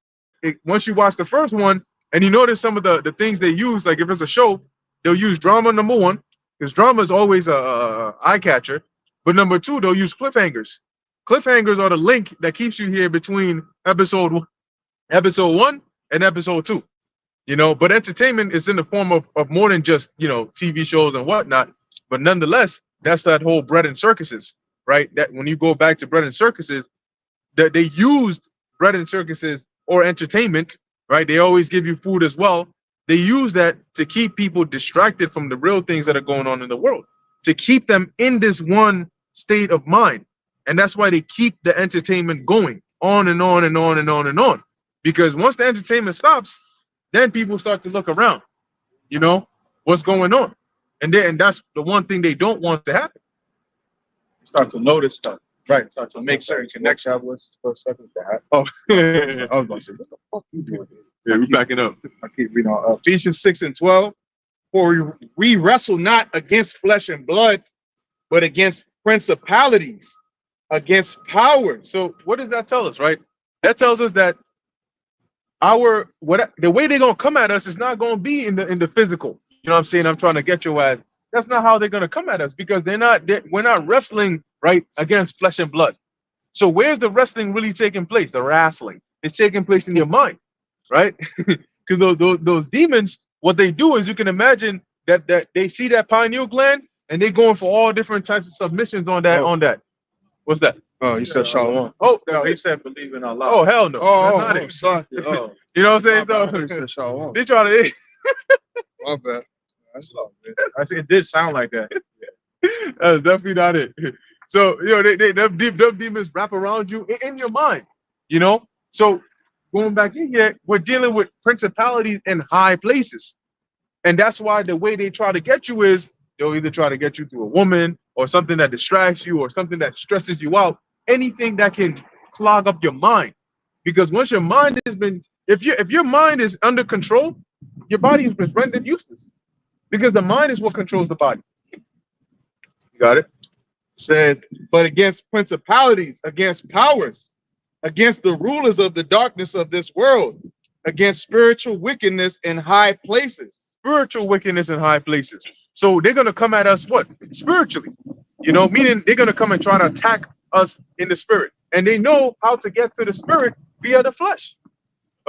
once you watch the first one and you notice some of the things they use, like if it's a show, they'll use drama, number 1, because drama is always a eye catcher. But number 2, they'll use cliffhangers. Cliffhangers are the link that keeps you here between episode 1 and episode 2. You know, but entertainment is in the form of more than just, you know, TV shows and whatnot. But nonetheless, that's that whole bread and circuses, right? That when you go back to bread and circuses, that they used bread and circuses or entertainment, right? They always give you food as well. They use that to keep people distracted from the real things that are going on in the world, to keep them in this one state of mind. And that's why they keep the entertainment going on and on and on and on and on. Because once the entertainment stops, then people start to look around, you know, what's going on. And that's the one thing they don't want to happen. Start to notice stuff. Right. Start to make certain connections. Oh, I was going to say, what the fuck you doing? yeah, we're backing up. I keep reading on Ephesians 6:12. For we wrestle not against flesh and blood, but against principalities, against powers. So what does that tell us, right? That tells us that the way they're gonna come at us is not gonna be in the physical. You know what I'm saying? I'm trying to get your ass. That's not how they're gonna come at us, because we're not wrestling right against flesh and blood. So where's the wrestling really taking place? The wrestling. It's taking place in your mind, right? Because those demons, what they do is, you can imagine that they see that pineal gland and they're going for all different types of submissions on that. On that. What's that? Oh, you said Shalom. Oh, No, he said believe in Allah. oh hell no. That's not it. Sorry. Oh, You know what I'm saying? You So said Shalom. they try to My bad. that's all, man. I see, it did sound like that. That's definitely not it. So, you know, them demons wrap around you in your mind, you know? So, going back in here, we're dealing with principalities in high places. And that's why the way they try to get you is they'll either try to get you through a woman or something that distracts you or something that stresses you out, anything that can clog up your mind. Because once your mind has been, if your mind is under control, your body is rendered useless. Because the mind is what controls the body. You got it? Says, but against principalities, against powers, against the rulers of the darkness of this world, against spiritual wickedness in high places. Spiritual wickedness in high places. So they're gonna come at us what? Spiritually. You know, meaning they're gonna come and try to attack us in the spirit. And they know how to get to the spirit via the flesh.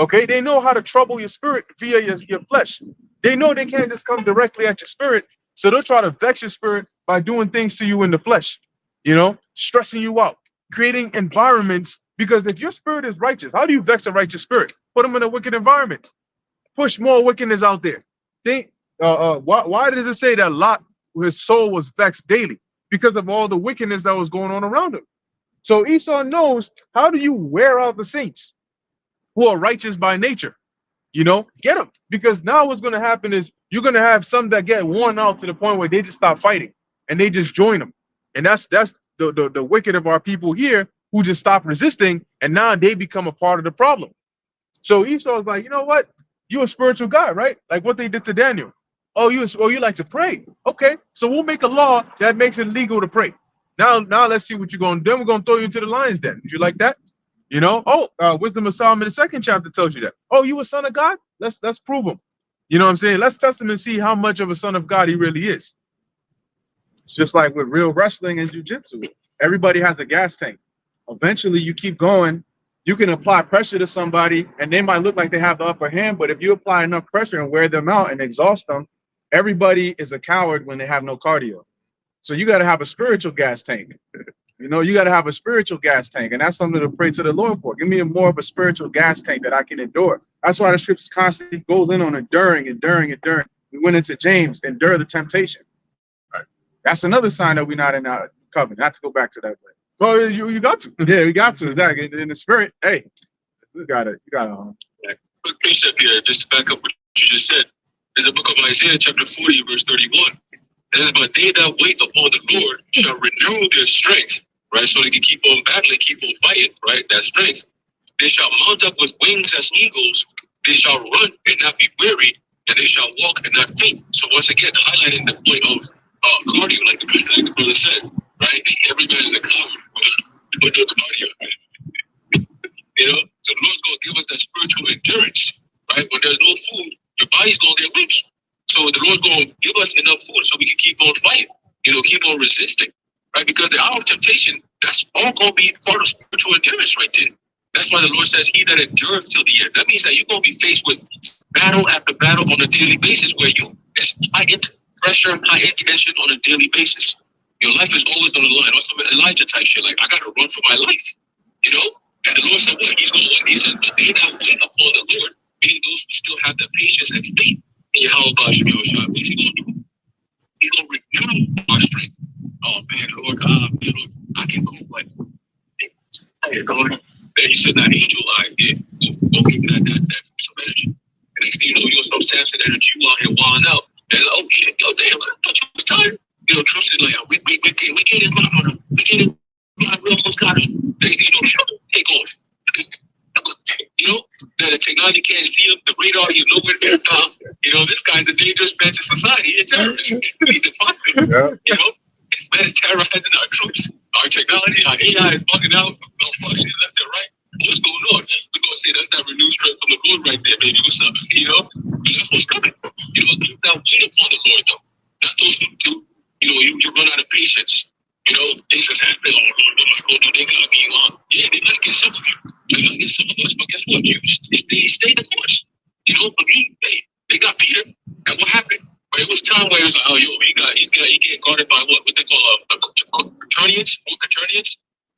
Okay, they know how to trouble your spirit via your flesh. They know they can't just come directly at your spirit. So they'll try to vex your spirit by doing things to you in the flesh, you know, stressing you out, creating environments. Because if your spirit is righteous, how do you vex a righteous spirit? Put them in a wicked environment. Push more wickedness out there. Why does it say that Lot, his soul was vexed daily? Because of all the wickedness that was going on around him. So Esau knows, how do you wear out the saints who are righteous by nature? You know, get them. Because now what's going to happen is you're going to have some that get worn out to the point where they just stop fighting and they just join them. And that's the wicked of our people here who just stop resisting, and now they become a part of the problem. So Esau's like, you know what? You're a spiritual guy, right? Like what they did to Daniel. Oh, you like to pray. Okay, so we'll make a law that makes it legal to pray. Now let's see what you're going to do. Then we're going to throw you into the lion's den. Would you like that? You know, Wisdom of Solomon, the 2nd chapter tells you that. Oh, you a son of God? Let's prove him. You know what I'm saying? Let's test him and see how much of a son of God he really is. It's just like with real wrestling and jiu-jitsu. Everybody has a gas tank. Eventually, you keep going. You can apply pressure to somebody, and they might look like they have the upper hand, but if you apply enough pressure and wear them out and exhaust them, everybody is a coward when they have no cardio. So you got to have a spiritual gas tank. You know, you got to have a spiritual gas tank, and that's something to pray to the Lord for. Give me more of a spiritual gas tank that I can endure. That's why the scriptures constantly goes in on enduring. We went into James, endure the temptation. Right. That's another sign that we're not in our covenant. Not to go back to that way. Well, you got to. Yeah, we got to. Exactly. In the spirit, hey, you got it. Quick precept here, just to back up what you just said. There's a book of Isaiah, chapter 40, verse 31. And it's about they that wait upon the Lord shall renew their strength, right? So they can keep on battling, keep on fighting, right? That strength. They shall mount up with wings as eagles. They shall run and not be weary, and they shall walk and not faint. So once again, highlighting the point of cardio, like the brother said, right? Every man is a coward, but no cardio. You know, so the Lord's going to give us that spiritual endurance, right? When there's no food, your body's going to get weak. So the Lord's going to give us enough food so we can keep on fighting, you know, keep on resisting, right? Because the hour of temptation, that's all going to be part of spiritual endurance right there. That's why the Lord says, he that endures till the end. That means that you're going to be faced with battle after battle on a daily basis where it's heightened pressure, heightened tension on a daily basis. Your life is always on the line. Also, Elijah type shit, like, I got to run for my life, you know? And the Lord said, what? He's going to win. He said, but they that wait upon the Lord, being those who still have the patience and faith in Yahweh Bashem Yahushua. What's he going to do? He's going to renew our strength. Oh, man, Lord, I can go like, hey, Lord. And he said, that angel eye, yeah. So don't give me that some energy. And next thing you know, you'll start Samson energy, you out here wilding out. And oh, shit, yo, damn, I thought you was tired. You know, Truth said, like, we can't even run on him. We can't even run. We almost got him. Next thing you know, take off. You know, that the technology can't see him, the radar, you know where they're found. You know, this guy's a dangerous man to society. He's a terrorist. We need to find him. Yeah. You know, this man is terrorizing our troops. Our technology, our AI is bugging out, malfunctioning left and right. What's going on? We're going to say that's that renewed strength from the Lord right there, baby. What's up? You know, that's what's coming. You know, not wait upon the Lord, though. Not those who do. You know, you run out of patience. You know, things just happen. Oh, Lord, what am I going to do? They got me on. Yeah, they might get some of you. They might get some of us, but guess what? You stay the course. You know, but they got Peter. And what happened? But it was time where it was like, oh, yo, he's getting guarded by what they call quaternions,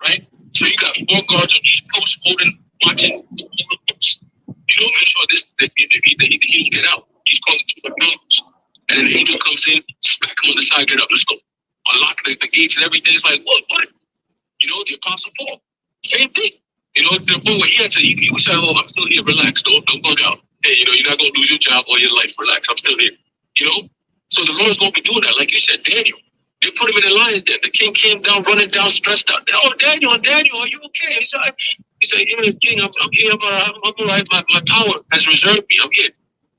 right? So you got 4 guards on each post watching the post. You know, make sure that he don't get out. He's calling to the dogs. And an angel comes in, smack him on the side, get up, let's go. unlocking the gates and everything. It's like, what? You know, the Apostle Paul, same thing. You know, the boy, he had to, he was saying, oh, I'm still here, relax, don't bug out. Hey, you know, you're not going to lose your job or your life, relax, I'm still here. You know? So the Lord's going to be doing that. Like you said, Daniel, they put him in the lion's den. The king came down, running down, stressed out. Oh, Daniel, are you okay? He said, yeah, king, I'm here, I'm all right, my power has reserved me, I'm here.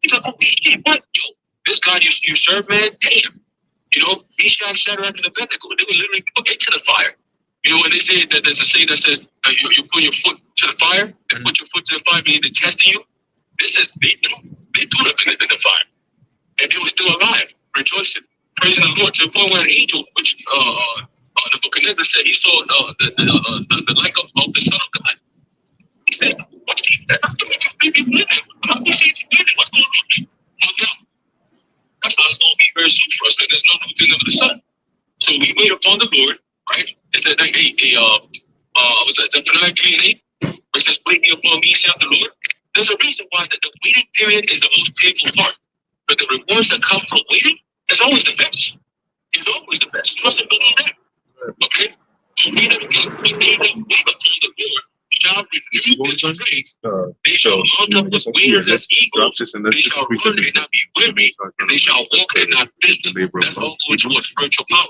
He's like, oh, shit, what? Yo, this God you serve, man, damn. You know, Meshach, Shadrach, and Abednego, they were literally put into the fire. You know, when they say that there's a saying that says you put your foot to the fire, and put your foot to the fire, meaning they're testing you. This is they threw them in the fire, and they were still alive, rejoicing, praising the Lord to the point where an angel, which Nebuchadnezzar said he saw the like of the Son of God. He said, "What's that? What's going on? That's how it's going to be very soon for us. Man. There's no new thing under the sun. So we wait upon the Lord, right? It's that was that Zephaniah 3:8, where it says, "Wait me upon me, saith the Lord." There's a reason why the waiting period is the most painful part, but the rewards that come from waiting is always the best. It's always the best. Trust and believe that. Okay? So we never get wait upon the Lord. Shall renew their strength. They shall mount up with wings as eagles. They shall run and not be weary, and they shall walk and not faint. That's all going towards spiritual power.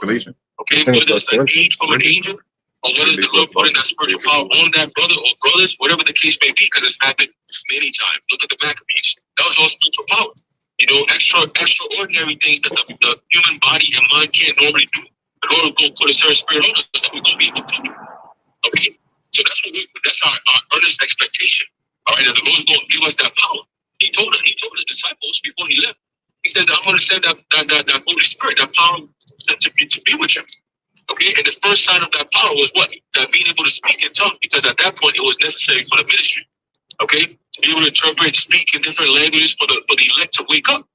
Okay, whether it's an age from an angel, or whether it's the Lord putting that spiritual power on that brother or brothers, whatever the case may be, because it's happened many times. Look at the Maccabees. That was all spiritual power. You know, extraordinary things that the human body and mind can't normally do. The Lord is going to put a certain spirit on us that we're going to be able to do. Okay? So that's our earnest expectation. All right, and the Lord's going to give us that power. He told the disciples before he left. He said, "I'm going to send that Holy Spirit, that power to be with you." Okay, and the first sign of that power was what? That being able to speak in tongues, because at that point it was necessary for the ministry. Okay, to be able to interpret, speak in different languages for the elect to wake up.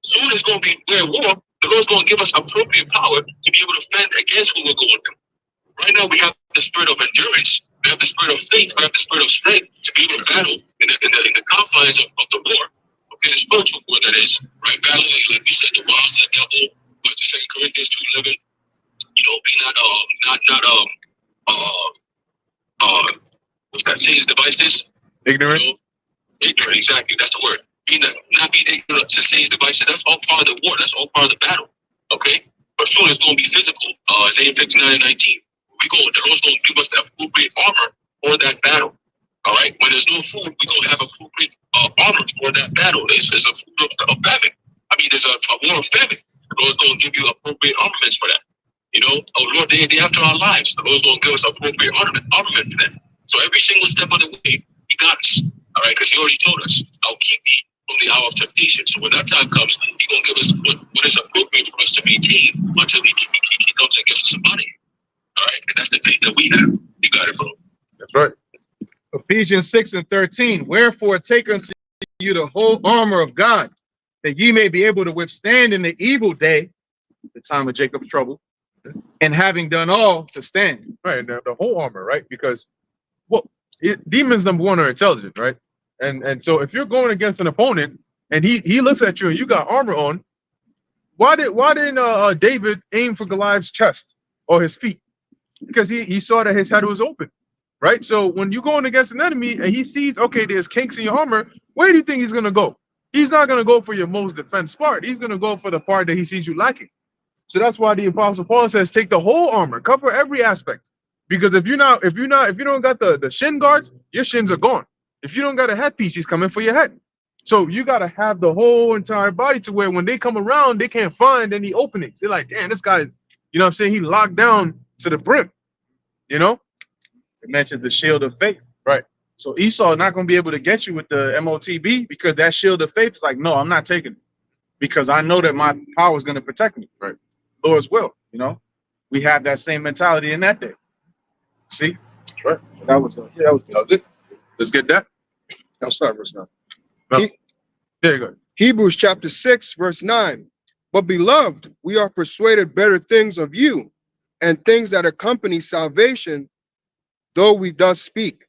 Soon it's going to be we're at war. The Lord's going to give us appropriate power to be able to fend against what we're going through. Right now we have the spirit of endurance. We have the spirit of faith. We have the spirit of strength to be able to battle in the confines of the war. Okay, the spiritual war, that is, right? Battling, like you said, the wiles of the devil. But 2 Corinthians 2:11, you know, be not what's that? Satan's devices. Ignorant. You know, ignorant, exactly. That's the word. Not being ignorant to Satan's devices. That's all part of the war. That's all part of the battle. Okay, but soon it's going to be physical. Isaiah 59:19. The Lord's going to give us the appropriate armor for that battle. All right? When there's no food, we're going to have appropriate armor for that battle. There's a food of famine. I mean, there's a war of famine. The Lord's going to give you appropriate armaments for that. You know, oh Lord, day after our lives, the Lord's going to give us appropriate armament for that. So every single step of the way, He got us. All right? Because He already told us, "I'll keep thee from the hour of temptation." So when that time comes, He's going to give us what is appropriate for us to maintain until He comes and gives us some money. All right, and that's the thing that we have. You got it, bro. That's right. Ephesians 6:13. Wherefore take unto you the whole armor of God, that ye may be able to withstand in the evil day, the time of Jacob's trouble, and having done all, to stand. Right, and the whole armor, right? Because demons, number one, are intelligent, right? And so if you're going against an opponent and he looks at you and you got armor on, why didn't David aim for Goliath's chest or his feet? Because he saw that his head was open, right? So when you're going against an enemy and he sees, okay, there's kinks in your armor, where do you think he's going to go? He's not going to go for your most defense part. He's going to go for the part that he sees you lacking. So that's why the Apostle Paul says, take the whole armor, cover every aspect. Because if you don't got the shin guards, your shins are gone. If you don't got a headpiece, he's coming for your head. So you got to have the whole entire body to where when they come around, they can't find any openings. They're like, damn, this guy's, you know what I'm saying? He locked down to the brim, you know? It mentions the shield of faith. Right. So Esau not going to be able to get you with the MOTB, because that shield of faith is like, no, I'm not taking it, because I know that my power is going to protect me. Right. Lord's will, you know? We have that same mentality in that day. See? That's right. That was it. Let's get that. I'll start verse 9. No. There you go. Hebrews chapter 6, verse 9. But beloved, we are persuaded better things of you, and things that accompany salvation, though we thus speak.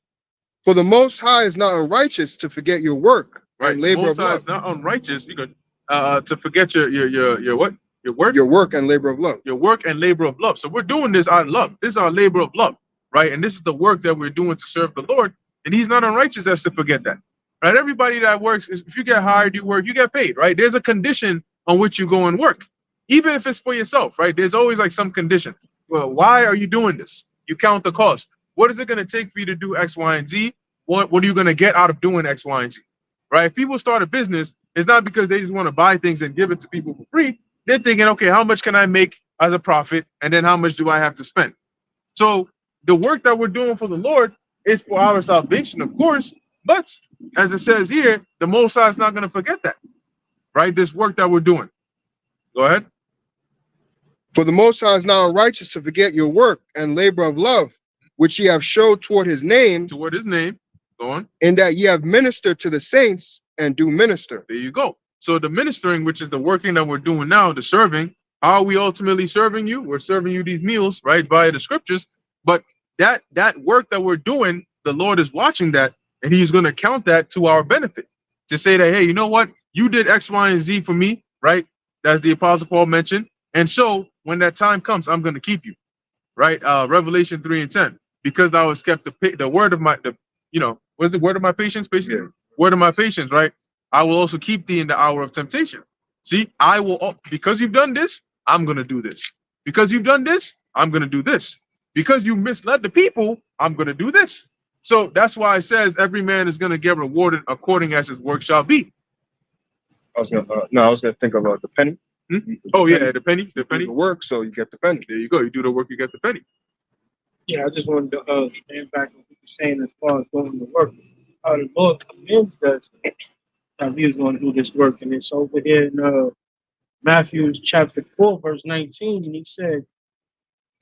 For the Most High is not unrighteous to forget your work Right. and labor Most of High love. is not unrighteous. You could to forget your what? Your work, your work and labor of love. your work and labor of love. So we're doing this out of love. This is our labor of love, right? And this is the work that we're doing to serve the Lord. And he's not unrighteous as to forget that, right? Everybody that works, if you get hired, you work, you get paid, right? There's a condition on which you go and work, even if it's for yourself, right? There's always like some condition. Well, why are you doing this? You count the cost. What is it going to take for you to do X, Y, and Z? What are you going to get out of doing X, Y, and Z, right? If people start a business, it's not because they just want to buy things and give it to people for free. They're thinking, okay, how much can I make as a profit? And then how much do I have to spend? So the work that we're doing for the Lord is for our salvation, of course. But as it says here, the Most High is not going to forget that, right? This work that we're doing. Go ahead. For the Most High is not unrighteous to forget your work and labor of love, which ye have showed toward his name, Toward his name. Go on. in that ye have ministered to the saints and do minister. There you go. So the ministering, which is the working that we're doing now, the serving, how are we ultimately serving you? We're serving you these meals, right, via the scriptures. But that work that we're doing, the Lord is watching that, and he's going to count that to our benefit. To say that, hey, you know what? You did X, Y, and Z for me, right? As the Apostle Paul mentioned. And so when that time comes, I'm going to keep you, right? Revelation 3:10. Because thou hast kept the word of my, what's the word of my patience? Patience? Yeah. Word of my patience, right? I will also keep thee in the hour of temptation. See, I will, because you've done this, I'm going to do this. Because you've done this, I'm going to do this. Because you misled the people, I'm going to do this. So that's why it says every man is going to get rewarded according as his work shall be. I was gonna think about the penny. Oh yeah, the penny. You do the work, so you get the penny. There you go. You do the work, you get the penny. Yeah, I just wanted to stand back on what you're saying as far as doing the work. The Lord commends us that we was going to do this work, and it's over here in Matthew chapter 4, verse 19, and he said,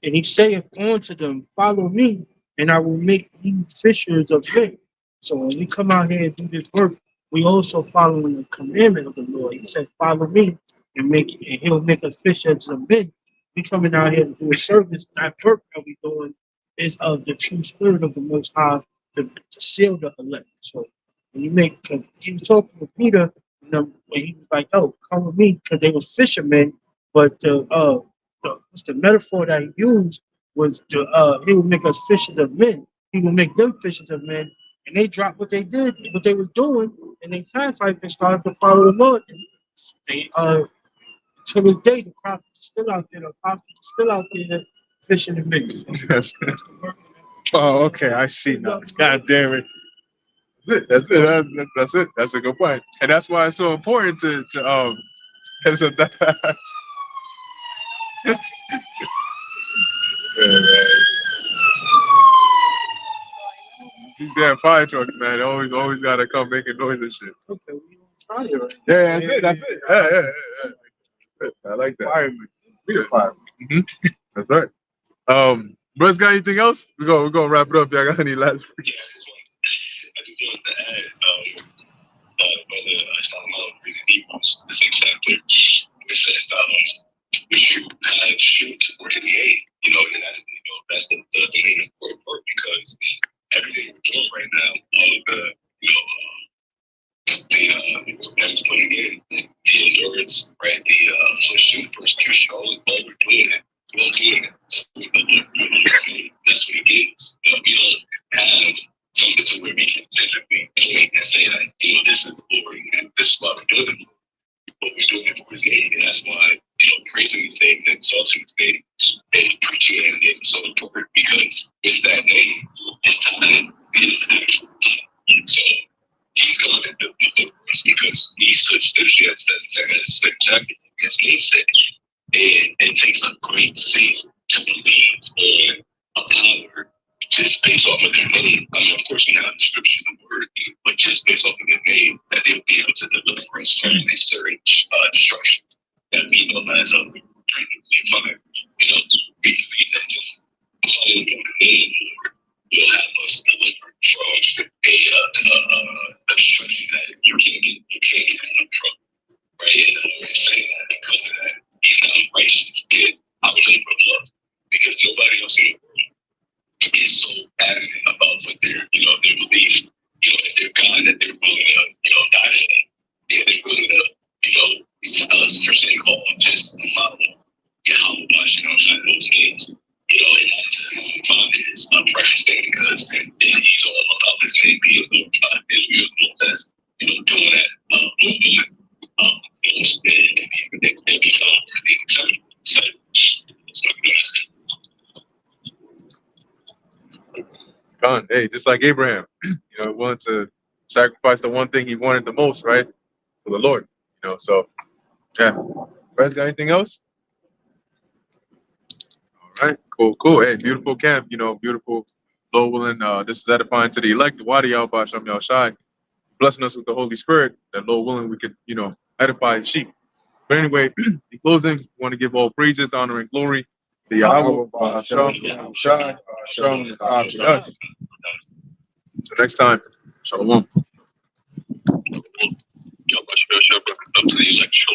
and he saith unto them, follow me, and I will make you fishers of men. So when we come out here and do this work, we also following the commandment of the Lord. He said, follow me, and he'll make us fishers of men. We coming out here to do a service. That work that we doing is of the true spirit of the Most High to seal the elect. So when you make, he was talking with Peter, when he was like, "Oh, come with me," because they were fishermen. But the metaphor that he used was he would make us fishers of men. He would make them fishers of men, and they dropped what they did, what they was doing, and they past life and started to follow the Lord. And they to this day, the prophets are still out there. The prophets are still out there fishing the men. Oh, okay, I see now. God damn it. That's it. That's it. That's a good point. And that's why it's so important to these damn fire trucks, man. They always gotta come making noise and shit. Okay, we on fire. Yeah, that's it. Yeah. I like that. Fireman. We a fireman. That's right. Bruce, got anything else? We're gonna wrap it up. Y'all got any last? Yeah, I just wanted to add, brother, I was talking about reading Hebrews, the same chapter, which says, which you have shoot to work in the aid, and that's the main important part, because everything we're doing right now, all of the that's putting in the endurance, right? The affliction, the persecution, all we're doing it. We're doing it. So that's what it is. We don't have something to where we can physically point and say that, this is the Lord and this is why we're doing it. But we're doing it for his name, and that's why, praising his name and exalting his name and preaching it is so important, because it's that name, it's time, it's actual time. So he's going to do the rest, because he stood still, as the chapter, his name said. And it takes a great faith to believe on a power just based off of their name. I mean, of course, we have the scripture, the word, but just based off of their name, that they'll be able to deliver us from a certain destruction that we know as a we that just following the name, Lord, will have us delivered from a destruction that you can't get from. Right? And I'm saying that because of that. He's not righteous to forget our labor of love, because nobody else in the world is so adamant about what their belief, in their God, that they're willing to, die to that. Yeah, they're willing to, scripture called just follow Yahweh, those games. And find his precious thing because he's all about his name being glorified. And we'll test, doing that, and be found worthy, acceptable. So that's what I'm doing. Done. Hey, just like Abraham, willing to sacrifice the one thing he wanted the most, right? For the Lord. So yeah. You guys got anything else? All right, cool. Hey, beautiful camp, beautiful, Lord willing. This is edifying to the elect, the Wadi Al Basham Yal Shai, blessing us with the Holy Spirit, that Lord willing we could, edify his sheep. But anyway, in closing, we want to give all praises, honor, and glory to Yahweh. Basham Shai, Basham Abiyah. Until next time, Shalom. Y'all much up to the election.